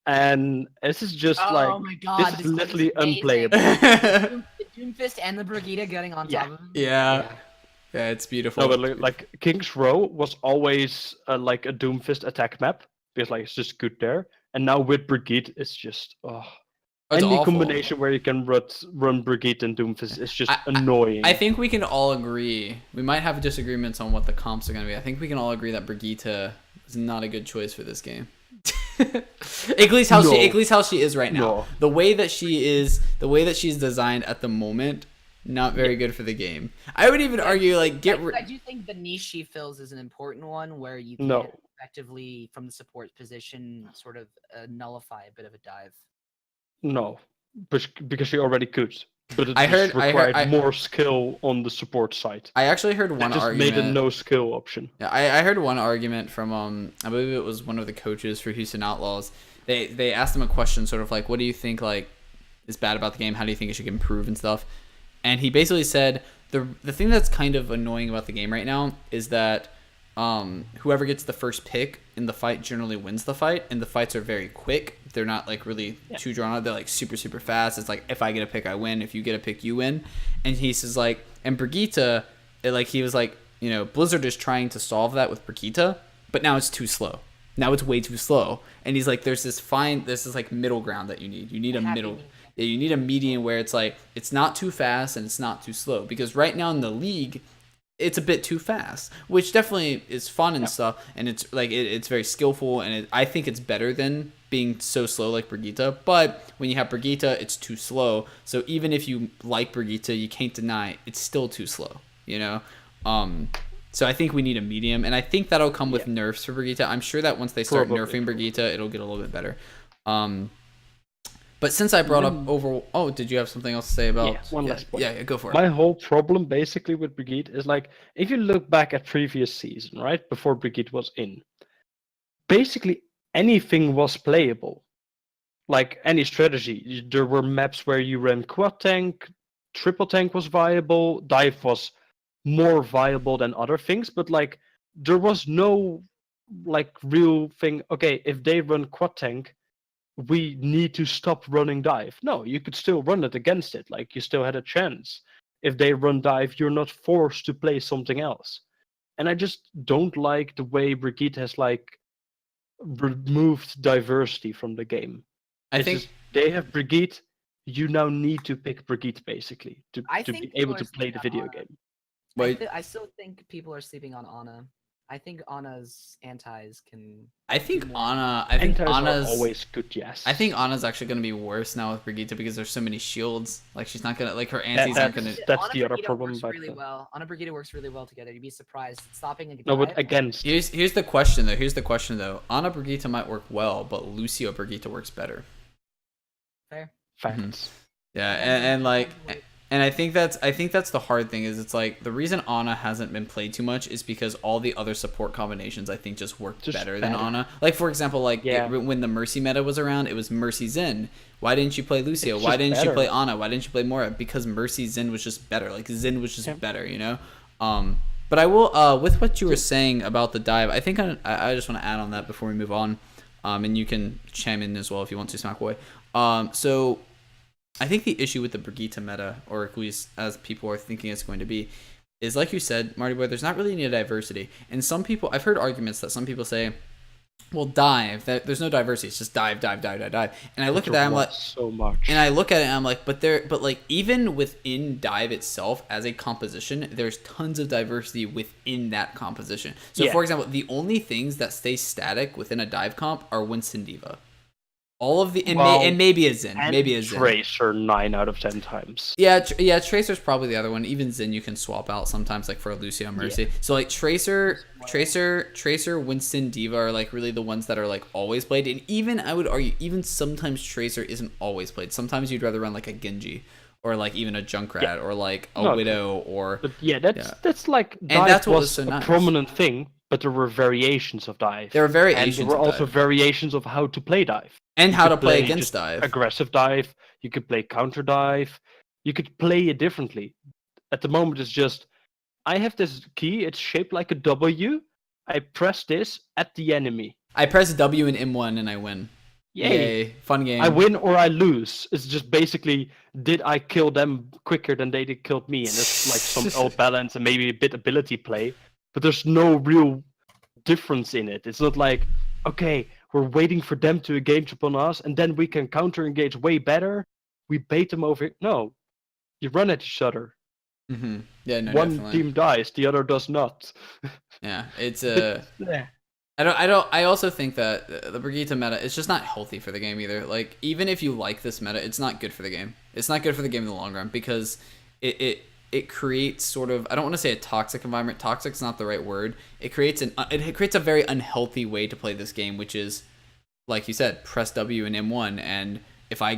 And this is just oh my God, this is literally unplayable. The Doomfist and the Brigitte getting on top of him. Yeah, it's beautiful. No, but like King's Row was always like a Doomfist attack map because like it's just good there. And now with Brigitte, it's just any combination where you can run Brigitte and Doomfist is just annoying. I think we can all agree. We might have disagreements on what the comps are going to be. I think we can all agree that Brigitte is not a good choice for this game. At least how she is right now. No. The way that she's designed at the moment, not very good for the game. I would even argue like I do think the niche she fills is an important one where you can effectively from the support position sort of nullify a bit of a Dive. No, because she already could. But it required more skill on the support side. I actually heard one argument. Made a no skill option. Yeah, I heard one argument from I believe it was one of the coaches for Houston Outlaws. They asked him a question, sort of like, "What do you think like is bad about the game? How do you think it should improve and stuff?" And he basically said the thing that's kind of annoying about the game right now is that whoever gets the first pick in the fight generally wins the fight, and the fights are very quick. They're not like really too drawn out. They're like super, super fast. It's like if I get a pick, I win. If you get a pick, you win. And he says like, and Brigitte, he was like, Blizzard is trying to solve that with Brigitte, but now it's too slow. Now it's way too slow. And he's like, there's this like middle ground that you need. You need a middle. Yeah, you need a median where it's like it's not too fast and it's not too slow. Because right now in the league, it's a bit too fast, which definitely is fun and stuff. And it's like it's very skillful, and I think it's better than being so slow like Brigitte. But when you have Brigitte, it's too slow. So even if you like Brigitte, you can't deny it's still too slow. You know. So I think we need a medium, and I think that'll come with nerfs for Brigitte. I'm sure that once they start nerfing Brigitte, it'll get a little bit better. But since I brought up oh, did you have something else to say about? One last point. Yeah, go for it. My whole problem basically with Brigitte is like, if you look back at previous season, right, before Brigitte was in, basically anything was playable. Like any strategy, there were maps where you ran quad tank, triple tank was viable, dive was more viable than other things, but like there was no like real thing. Okay, if they run quad tank, we need to stop running dive. No, you could still run it against it. Like you still had a chance. If they run dive, you're not forced to play something else. And I just don't like the way Brigitte has like removed diversity from the game. I think they have Brigitte. You now need to pick Brigitte basically to be able to play the video game. I still think people are sleeping on Ana. I think Ana's antis can. I think Ana. Antis are always good. Yes. I think Ana's actually going to be worse now with Brigitte because there's so many shields. Like she's not gonna like her antis aren't gonna. That's the other problem. Works really well. Ana Brigitte works really well together. You'd be surprised. Stopping a no, but against. Here's the question though. Ana Brigitte might work well, but Lucio Brigitte works better. Fair. Facts. Mm-hmm. Yeah, and like. And I think that's the hard thing is it's like the reason Ana hasn't been played too much is because all the other support combinations I think just worked better than Ana. Like for example, when the Mercy meta was around, it was Mercy Xin. Why didn't you play Lucio? Why didn't you play Ana? Why didn't you play Mora? Because Mercy Xin was just better. Like Xin was just better, you know. But I will with what you were saying about the dive. I think I just want to add on that before we move on. And you can chime in as well if you want to, Smackboy. So. I think the issue with the Brigitte meta, or at least as people are thinking it's going to be, is like you said, Marty Boy, there's not really any diversity. And some people, I've heard arguments that some people say, well, dive, there's no diversity, it's just dive. And I look at that, I'm like, so much. And I look at it and I'm like, but like even within dive itself as a composition, there's tons of diversity within that composition. So for example, the only things that stay static within a dive comp are Winston Diva. All of the and maybe a Xin, Tracer 9 out of 10 times. Yeah, Tracer's probably the other one. Even Xin you can swap out sometimes, like for a Lucio Mercy. Yeah. So like Tracer, Winston, Diva are like really the ones that are like always played. And even I would argue, even sometimes Tracer isn't always played. Sometimes you'd rather run like a Genji or like even a Junkrat or like a Widow or. But that's like and that's what was so nice. Prominent thing. But there were variations of dive. There were variations. And there were also variations of how to play dive. And how to play against dive. Aggressive dive. You could play counter dive. You could play it differently. At the moment, it's just, I have this key. It's shaped like a W. I press this at the enemy. I press W in M1 and I win. Yay. Fun game. I win or I lose. It's just basically, did I kill them quicker than they did killed me? And it's like some old balance and maybe a bit ability play. But there's no real difference in it. It's not like, okay, we're waiting for them to engage upon us, and then we can counter-engage way better. We bait them over. No, you run at each other. Mm-hmm. Yeah, no, one definitely. Team dies, the other does not. Yeah, it's I also think that the Brigitte meta is just not healthy for the game either. Like even if you like this meta, it's not good for the game. It's not good for the game in the long run because it creates sort of, I don't want to say a toxic environment. Toxic's not the right word. It creates a very unhealthy way to play this game, which is, like you said, press W in M1, and if I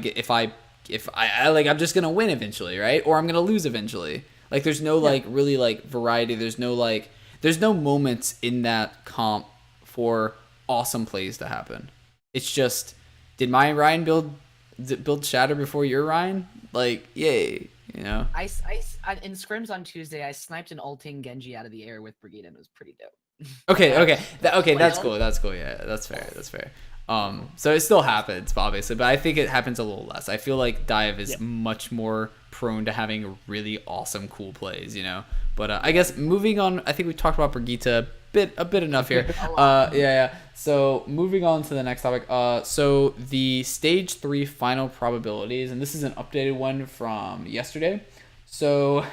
like, I'm just gonna win eventually, right? Or I'm gonna lose eventually. Like there's no like really like variety. There's no moments in that comp for awesome plays to happen. It's just, did my Ryan build Shatter before your Ryan? Like, yay. You know, I in scrims on Tuesday, I sniped an ulting Genji out of the air with Brigitte, and it was pretty dope. Okay, that's cool. That's cool. Yeah, that's fair. So it still happens, obviously, but I think it happens a little less. I feel like dive is much more prone to having really awesome, cool plays. You know, but I guess moving on, I think we talked about Brigitte. bit enough here. Yeah. So moving on to the next topic. So the stage 3 final probabilities, and this is an updated one from yesterday. So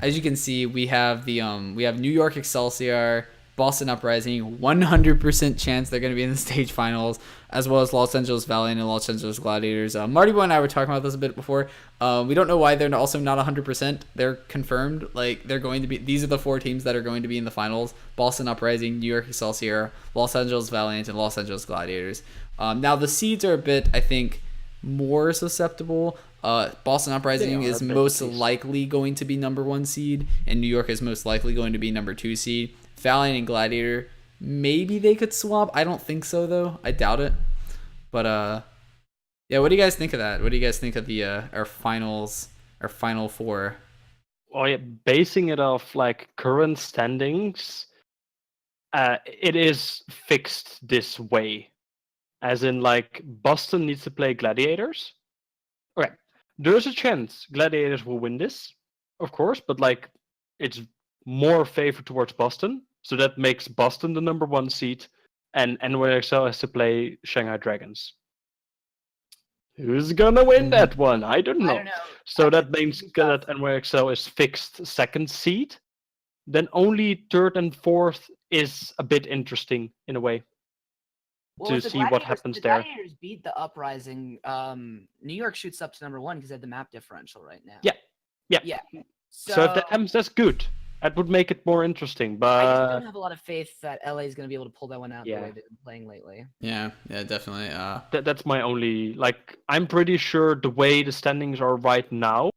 as you can see, we have New York Excelsior, Boston Uprising, 100% chance they're going to be in the stage finals, as well as Los Angeles Valiant and Los Angeles Gladiators. Marty Boy and I were talking about this a bit before. We don't know why they're also not 100%. They're confirmed. Like, they're going to be. These are the 4 teams that are going to be in the finals: Boston Uprising, New York Excelsior, Los Angeles Valiant, and Los Angeles Gladiators. Now the seeds are a bit, I think, more susceptible. Boston Uprising is most likely going to be number 1 seed, and New York is most likely going to be number 2 seed. Valiant and Gladiator, maybe they could swap. I don't think so, though. I doubt it. But yeah, what do you guys think of that? What do you guys think of the our final 4? Oh yeah, basing it off like current standings, it is fixed this way, as in like Boston needs to play Gladiators. Okay, there's a chance Gladiators will win this, of course, but like it's more favored towards Boston, so that makes Boston the number 1 seed, and NYXL has to play Shanghai Dragons. Who's gonna win that one? I don't know. So that means that NYXL is fixed 2nd seed. Then only 3rd and 4th is a bit interesting in a way to see what happens there. The Gladiators beat the Uprising. New York shoots up to number 1 because they have the map differential right now. Yeah. So if that happens, that's good. That would make it more interesting, but I just don't have a lot of faith that LA is going to be able to pull that one out the way they've been playing lately. Yeah, definitely. That's my only, like, I'm pretty sure the way the standings are right now,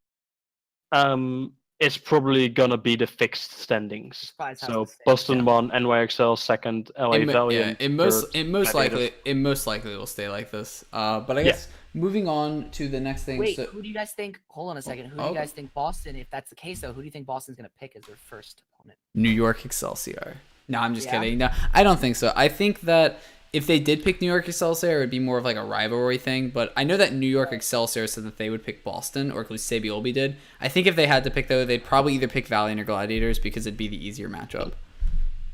it's probably gonna be the fixed standings. So Boston 1, NYXL 2nd, LA Valiant. It most likely will stay like this. But I guess moving on to the next thing. Wait, who do you guys think? Hold on a second. Who do you guys think Boston? If that's the case, though, who do you think Boston's gonna pick as their first opponent? New York Excelsior. No, I'm just kidding. No, I don't think so. I think that if they did pick New York Excelsior, it would be more of like a rivalry thing. But I know that New York Excelsior said that they would pick Boston, or at least Sabiolby did. I think if they had to pick, though, they'd probably either pick Valiant or Gladiators because it'd be the easier matchup.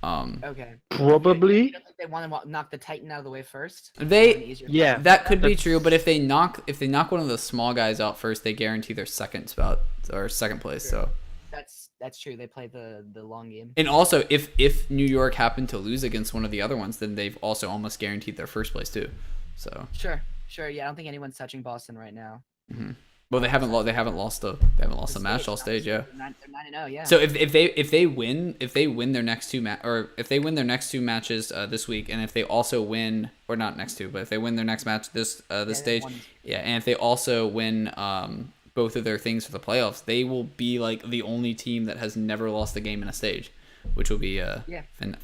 Okay. Probably. You don't think they want to knock the Titan out of the way first? That could be true. But if they knock one of the small guys out first, they guarantee their second spot or second place. Sure. So that's true. They play the long game. And also, if New York happened to lose against one of the other ones, then they've also almost guaranteed their first place too. So sure. Yeah, I don't think anyone's touching Boston right now. Mm-hmm. Well, they haven't lost a match all stage. Yeah. They're 9-0. Yeah. So if they win their next 2 matches this week, and if they also win, or not next 2, but if they win their next match this stage, and if they also win both of their things for the playoffs, they will be like the only team that has never lost a game in a stage, which will be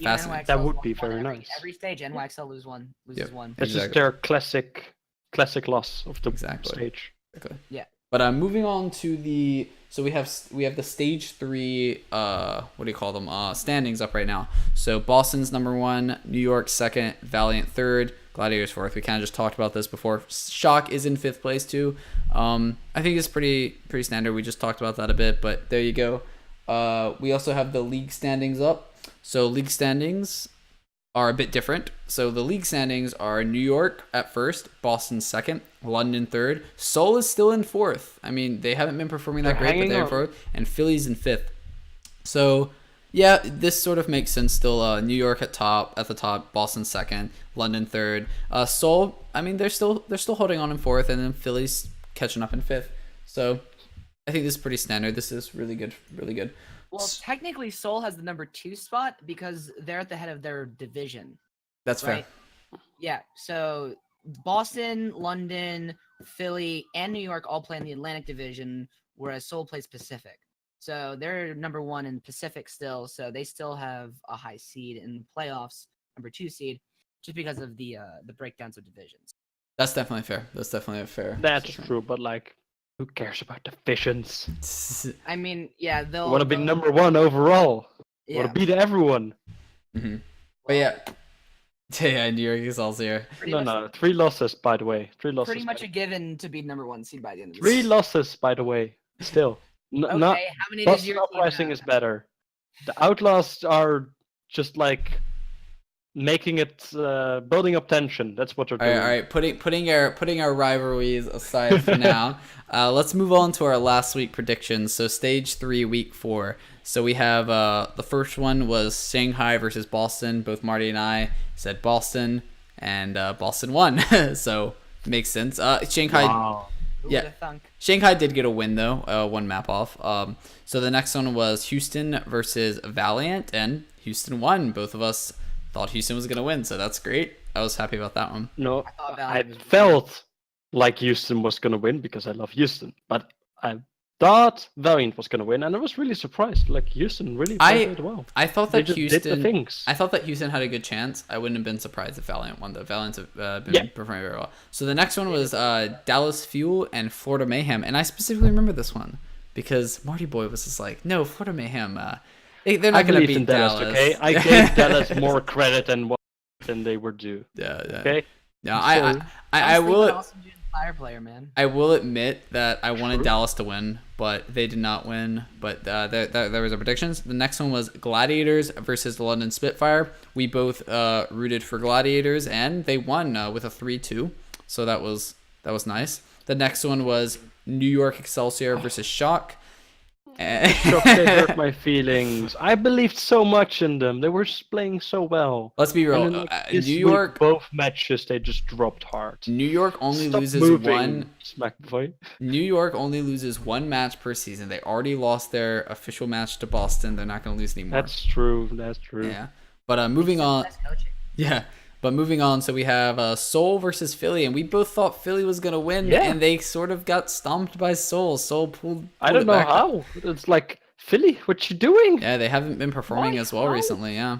fascinating. That would be very nice. Every stage, NYXL loses one. It's just their classic loss of the stage. Exactly. Yeah. But moving on to we have the stage 3 what do you call them standings up right now. So Boston's number 1, New York 2nd, Valiant 3rd, Gladiators 4th. We kind of just talked about this before. Shock is in 5th place too. I think it's pretty standard. We just talked about that a bit, but there you go. We also have the league standings up. So league standings are a bit different. So the league standings are New York at 1st, Boston 2nd, London 3rd. Seoul is still in 4th. I mean, they haven't been performing that great, but they're in 4th. And Philly's in 5th. So yeah, this sort of makes sense still. New York at the top, Boston 2nd, London 3rd. Seoul, I mean, they're still holding on in 4th, and then Philly's catching up in 5th. So I think this is pretty standard. This is really good. Well, technically, Seoul has the number 2 spot because they're at the head of their division. That's right? Fair. Yeah. So Boston, London, Philly, and New York all play in the Atlantic Division, whereas Seoul plays Pacific. So they're number 1 in Pacific still. So they still have a high seed in the playoffs, number 2 seed, just because of the breakdowns of divisions. That's definitely fair. That's true, but like, who cares about divisions? I mean, yeah, they'll want to be number 1 overall. Yeah. Want to beat everyone. Mm-hmm. But yeah, New York is also here. No, 3 losses, by the way. 3 losses. Pretty much a given to be number 1 seed by the end of the 3 losses, by the way. Still. Okay, how many does Boston your team Uprising have? is better. The Outlaws are just like making it building up tension. That's what they're doing. All right. Putting our rivalries aside for now, let's move on to our last week predictions. So stage 3, week 4. So we have the first one was Shanghai versus Boston. Both Marty and I said Boston, and Boston won. So makes sense. Shanghai. Wow. Yeah, Shanghai did get a win though, 1 map off. So the next one was Houston versus Valiant, and Houston won. Both of us thought Houston was gonna win, so that's great. I was happy about that one. No, I felt like Houston was gonna win because I love Houston, but I thought Valiant was gonna win, and I was really surprised. Like Houston really played well. I thought that Houston did the things. I thought that Houston had a good chance. I wouldn't have been surprised if Valiant won though. Valiant's been performing very well. So the next one was Dallas Fuel and Florida Mayhem, and I specifically remember this one because Marty Boy was just like, "No, Florida Mayhem, they're not going to beat Dallas." Okay, I gave Dallas more credit than they were due. Yeah. Okay. No, I will. Fire player, man. I will admit that I wanted Dallas to win, but they did not win. But there was our predictions. The next one was Gladiators versus the London Spitfire. We both rooted for Gladiators, and they won with a 3-2. So that was nice. The next one was New York Excelsior versus Shock. Shock, they hurt my feelings. I believed so much in them. They were playing so well. Let's be real. Then, New York, both matches they just dropped hard. New York only loses one. New York only loses 1 match per season. They already lost their official match to Boston. They're not going to lose anymore. That's true. Yeah. But moving on. Yeah. But moving on, so we have Seoul versus Philly, and we both thought Philly was going to win, and they sort of got stomped by Seoul. Seoul pulled I don't know how. It's like, Philly, what you doing? Yeah, they haven't been performing as well recently, Yeah,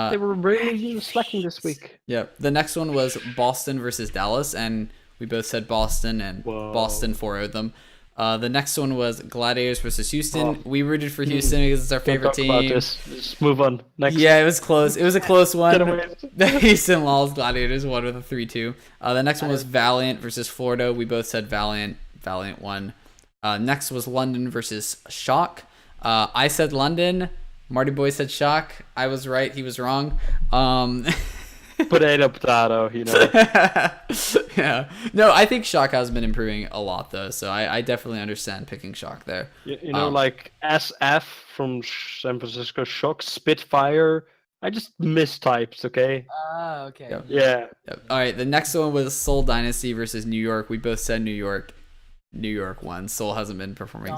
they were really slacking this week. Yeah, the next one was Boston versus Dallas, and we both said Boston, and Boston 4-0'd them. The next one was Gladiators versus Houston. We rooted for Houston because it's our favorite team. About this. Just move on. Next. Yeah, it was close. It was a close one. The Houston Laws Gladiators won with a 3-2. The next one was Valiant versus Florida. We both said Valiant. Valiant won. Next was London versus Shock. I said London. Marty Boy said Shock. I was right. He was wrong. Potato, you know. Yeah. No, I think Shock has been improving a lot, though, so I definitely understand picking Shock there. You know, like SF from San Francisco, Shock, Spitfire. I just mistyped, okay? Oh, okay. Yep. Yeah. Yep. All right, the next one was Seoul Dynasty versus New York. We both said New York. New York won. Seoul hasn't been performing.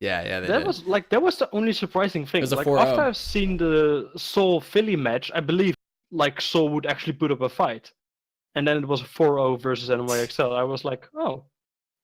Yeah, that was the only surprising thing. It was a like 4-0. After I've seen the Seoul Philly match, I believe like Seoul would actually put up a fight. And then it was a 4-0 versus NYXL. I was like, oh,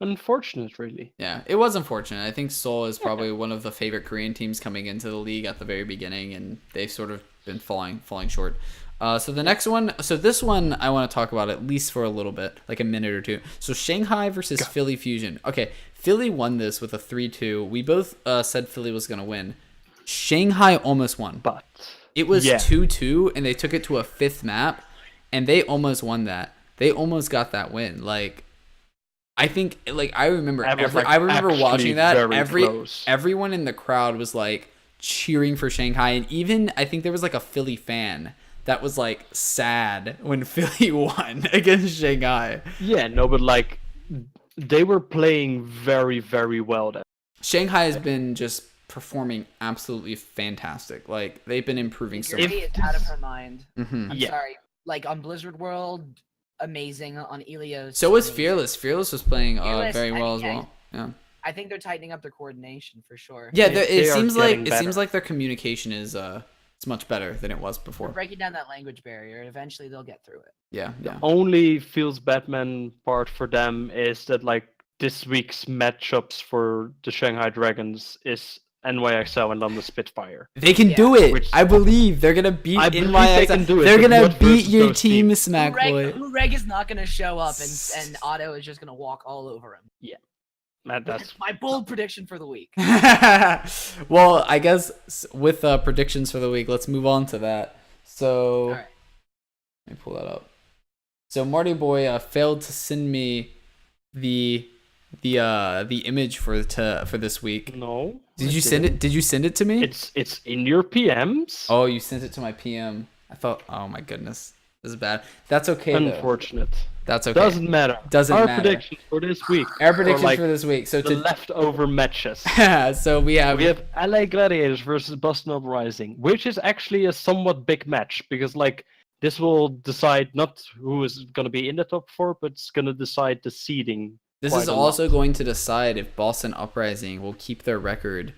unfortunate, really. Yeah, it was unfortunate. I think Seoul is probably one of the favorite Korean teams coming into the league at the very beginning, and they've sort of been falling short. So the next one, this one I want to talk about at least for a little bit, like a minute or two. So Shanghai versus Philly Fusion. Okay, Philly won this with a 3-2. We both said Philly was going to win. Shanghai almost won. But it was 2-2, and they took it to a 5th map, and they almost won that. They almost got that win. Like, I think, like, I remember watching that. Everyone in the crowd was like cheering for Shanghai, and even I think there was like a Philly fan that was like sad when Philly won against Shanghai. Yeah, no, but like they were playing very, very well. Shanghai has been just performing absolutely fantastic. Like, they've been improving so much. Is out of her mind. Mm-hmm. I'm sorry. Like on Blizzard World, amazing. On Ilios. So was Fearless. Fearless was playing very well as well. Yeah. I think they're tightening up their coordination for sure. Yeah, it seems like their communication is it's much better than it was before. We're breaking down that language barrier, and eventually they'll get through it. Yeah. The only feels Batman part for them is that like this week's matchups for the Shanghai Dragons is NYXL and London Spitfire. They can do it. I believe they're gonna beat NYXL. They can do it, they're gonna beat your team, Smackboy. Reg is not gonna show up, and Otto is just gonna walk all over him. Yeah. That's my bold prediction for the week. Well, I guess with predictions for the week, let's move on to that. So, right. Let me pull that up. So Marty Boy failed to send me the the image for this week? No. Did you send it? Did you send it to me? It's in your PMs. Oh, you sent it to my PM. I thought. Oh my goodness, this is bad. That's okay. Unfortunate. Though. That's okay. Doesn't matter. Our predictions for this week. Our predictions for this week. So the leftover matches. So we have LA Gladiators versus Boston Uprising, which is actually a somewhat big match because this will decide not who is going to be in the top 4, but it's going to decide the seeding. This is also going to decide if Boston Uprising will keep their record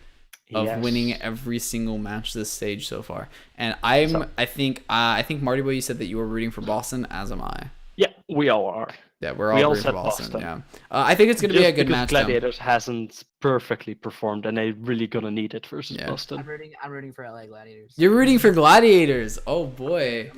of winning every single match this stage so far. And I think Marty Boy, you said that you were rooting for Boston, as am I. Yeah, we all are. Yeah, we're all rooting for Boston. Yeah, I think it's going to be a good match. Gladiators hasn't perfectly performed, and they're really going to need it versus Boston. I'm rooting for LA Gladiators. You're rooting for Gladiators. Oh boy.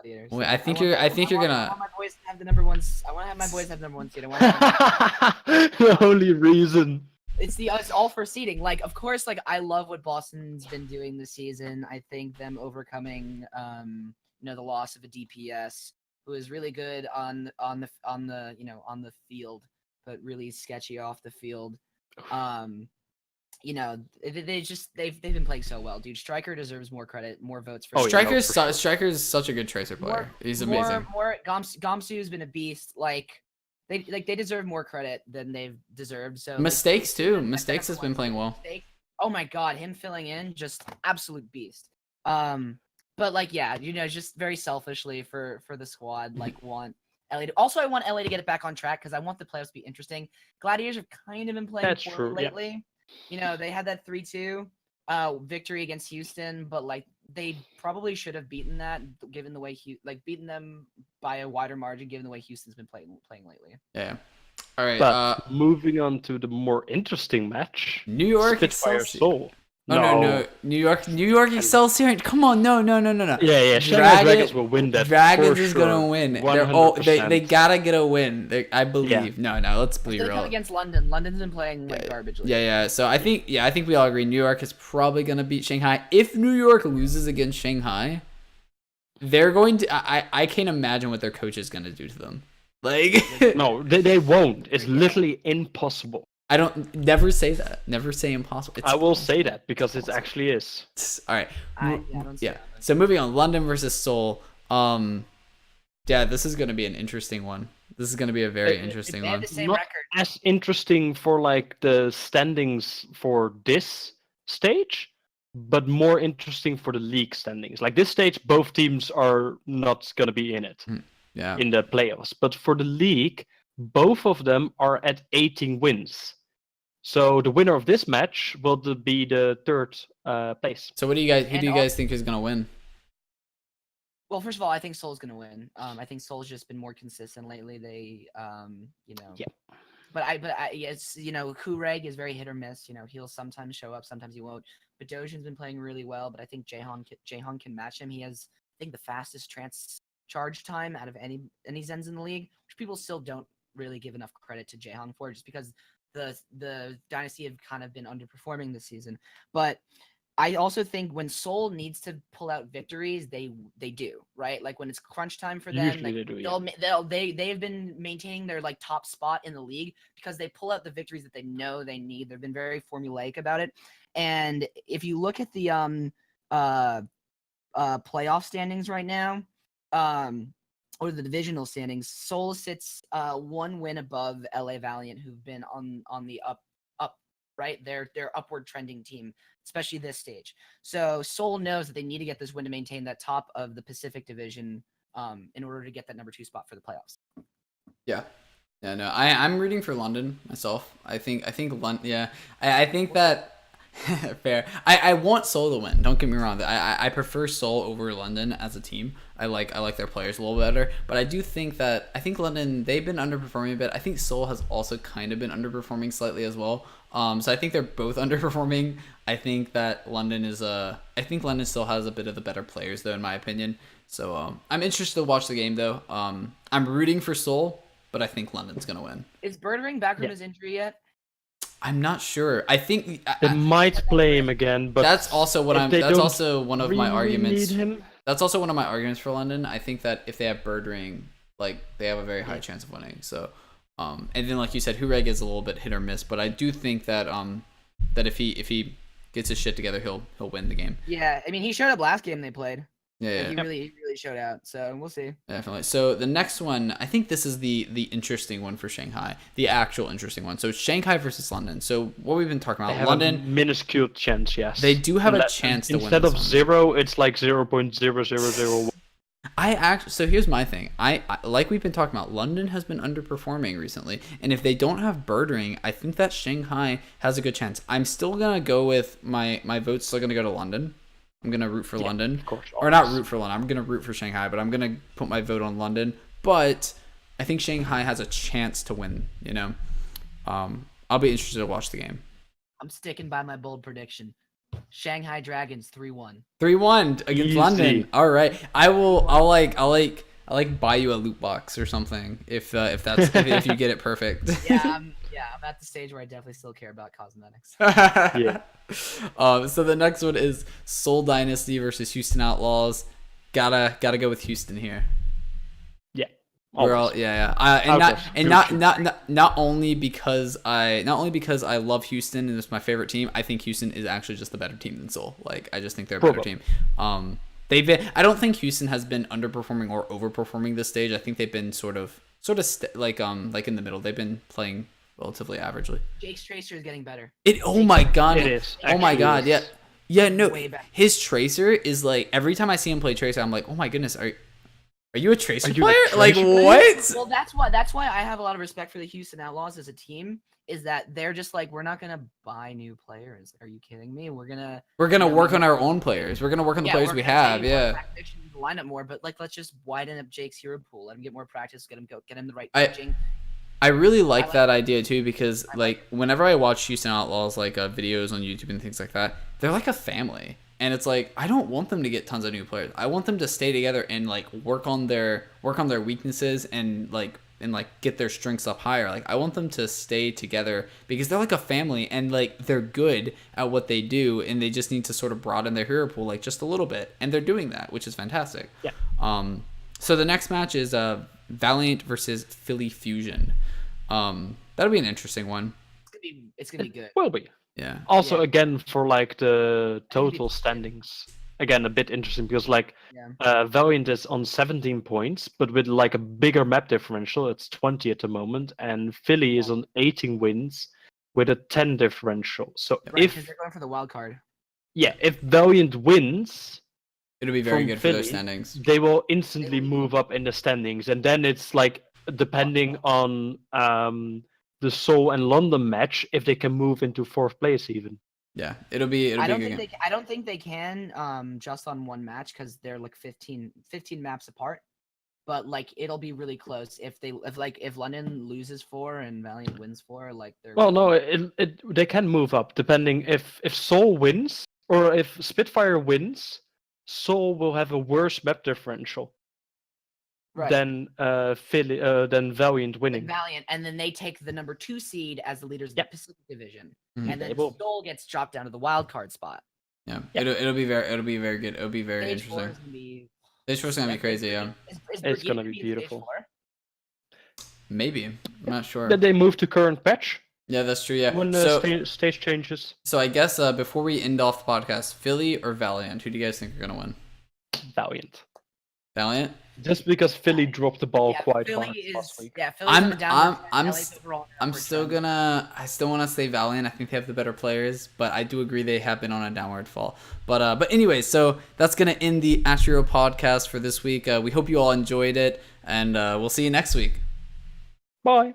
Wait, I think you're gonna. I want my boys to have the number one. I want to have my boys have the number one seed. The only reason. It's all for seeding. Like, of course, I love what Boston's been doing this season. I think them overcoming, the loss of a DPS who is really good on the field, but really sketchy off the field. They've been playing so well, dude. Striker deserves more credit, more votes for. Striker is such a good tracer player. He's amazing. Gamsu's been a beast. They deserve more credit than they've deserved. So Mistakes too. Mistakes has been playing well. Oh my god, him filling in, just absolute beast. But just very selfishly for the squad, want LA I want LA to get it back on track because I want the playoffs to be interesting. Gladiators have kind of been playing poorly lately. Yeah. They had that 3-2 victory against Houston, but they probably should have beaten that given the way beaten them by a wider margin given the way Houston's been playing lately. Yeah. All right. But moving on to the more interesting match, New York Spitfire Soul. No. New York Excelsior. Come on, no. Yeah. Dragons will win that. Dragons is gonna win. They gotta get a win. I believe. Yeah. No. Let's be real. Come against London. London's been playing garbage. Yeah. So I think we all agree. New York is probably gonna beat Shanghai. If New York loses against Shanghai, they're going to. I can't imagine what their coach is gonna do to them. No, they won't. It's literally impossible. Never say that. Never say impossible. I will say that because it actually is. All right. So moving on, London versus Seoul. This is going to be an interesting one. This is going to be a very interesting one. The same Not record. as interesting for the standings for this stage, but more interesting for the league standings. This stage, both teams are not going to be in it. Yeah. In the playoffs, but for the league, both of them are at 18 wins. So the winner of this match will be the third place. So who do you guys think is gonna win? Well, first of all, I think Seoul's gonna win. I think Seoul's just been more consistent lately. They, Yeah. But it's Kureg is very hit or miss. He'll sometimes show up, sometimes he won't. But Dojin's been playing really well. But I think Jaehong can match him. He has, I think, the fastest charge time out of any Zens in the league, which people still don't really give enough credit to Jaehong for, just because the Dynasty have kind of been underperforming this season. But I also think when Seoul needs to pull out victories, they do, right? When it's crunch time for them, they've been maintaining their top spot in the league because they pull out the victories that they know they need. They've been very formulaic about it. And if you look at the playoff standings right now, or the divisional standings, Seoul sits one win above LA Valiant, who've been on the up, right? They're upward trending team, especially this stage. So Seoul knows that they need to get this win to maintain that top of the Pacific Division in order to get that number 2 spot for the playoffs. Yeah. Yeah, no, I'm rooting for London myself. I think London. Yeah, I think that. Fair. I want Seoul to win. Don't get me wrong. I prefer Seoul over London as a team. I like their players a little better. But I do think London, they've been underperforming a bit. I think Seoul has also kind of been underperforming slightly as well. So I think they're both underperforming. I think that London still has a bit of the better players though, in my opinion. So I'm interested to watch the game though. I'm rooting for Seoul, but I think London's gonna win. Is Birdering back from his injury yet? I'm not sure. I think they might play him again, but that's also what that's also one of my arguments. That's also one of my arguments for London. I think that if they have Birdring, they have a very high chance of winning. So And then like you said, Hureg is a little bit hit or miss, but I do think that that if he gets his shit together, he'll win the game. Yeah, I mean, he showed up last game they played. Yeah, He really showed out. So we'll see. Definitely. So the next one, I think this is the interesting one for Shanghai, the actual interesting one. So Shanghai versus London. So what we've been talking about, They have London, a minuscule chance, yes. they do have a chance to win. Instead of this one. 0, it's like 0.0001. So here's my thing. I like we've been talking about, London has been underperforming recently, and if they don't have Birdring, I think that Shanghai has a good chance. I'm still gonna go with my vote's still gonna go to London. I'm gonna root for London, of course, or not root for London. I'm gonna root for Shanghai, but I'm gonna put my vote on London. But I think Shanghai has a chance to win. You know, I'll be interested to watch the game. I'm sticking by my bold prediction. Shanghai Dragons 3-1. 3-1 against Easy. London. All right, I'll buy you a loot box or something if that's if you get it perfect. Yeah, I'm at the stage where I definitely still care about cosmetics. Yeah. So the next one is Seoul Dynasty versus Houston Outlaws. Gotta go with Houston here. Yeah. We're all not only because I love Houston and it's my favorite team. I think Houston is actually just the better team than Seoul. Like I just think they're a better team. I don't think Houston has been underperforming or overperforming this stage. I think they've been sort of like in the middle. They've been playing relatively averagely. Jake's Tracer is getting better. Oh my god. It is. Oh my god. Yeah. Yeah, no. Way better. His Tracer is like every time I see him play Tracer, I'm like, "Oh my goodness, are you a Tracer Are you a player? Tracer Like player? what?" Well, that's why I have a lot of respect for the Houston Outlaws as a team. Is that they're just like, we're not gonna buy new players. Are you kidding me? We're gonna work on our own players. We're gonna work on the players we have. Yeah. Line up more, but like let's just widen up Jake's hero pool. Let him get more practice. Get him the right I- coaching. I really like that idea too, because like whenever I watch Houston Outlaws like videos on YouTube and things like that, they're like a family, and it's like I don't want them to get tons of new players. I want them to stay together and like work on their weaknesses and get their strengths up higher. Like I want them to stay together because they're like a family and like they're good at what they do, and they just need to sort of broaden their hero pool like just a little bit, and they're doing that, which is fantastic. Yeah. So the next match is Valiant versus Philly Fusion. That'll be an interesting one. It's gonna be good. Will be. Yeah. Also, Yeah. again, for like the total standings, again, a bit interesting because like Valiant is on 17 points, but with like a bigger map differential, it's 20 at the moment, and Philly is on 18 wins with a 10 differential. So Right, because they're going for the wild card. if Valiant wins, It'll be very from good for their Philly, standings. they will instantly move up in the standings, and then it's like depending on the Seoul and London match if they can move into 4th place even. Yeah, it'll be I a don't good think game. I don't think they can just on one match because they're like 15 maps apart. But like it'll be really close if London loses 4 and Valiant wins 4, like they're Well, no, they can move up depending if Seoul wins or if Spitfire wins. Seoul will have a worse map differential right. than Philly than Valiant winning. Valiant, and then they take the number 2 seed as the leaders of the Pacific Division, and then They will. Seoul gets dropped down to the wild card spot. Yeah, it'll be very good. It'll be very Stage 4 interesting. is gonna be Stage 4 is gonna be crazy. Yeah, It's gonna Brigade be in stage beautiful. 4? maybe. I'm not sure. Then they move to current patch Yeah, that's true. Yeah. when So the stage changes. so I guess before we end off the podcast, Philly or Valiant, who do you guys think are gonna win? Valiant. Valiant. Just because Philly dropped the ball quite Philly hard is last week. Philly's I'm- on the downward trend, I'm LA's s- overall on the I'm upward still trend. I still want to say Valiant. I think they have the better players, but I do agree they have been on a downward fall. But anyway, so that's gonna end the Atreo podcast for this week. We hope you all enjoyed it, and we'll see you next week. Bye.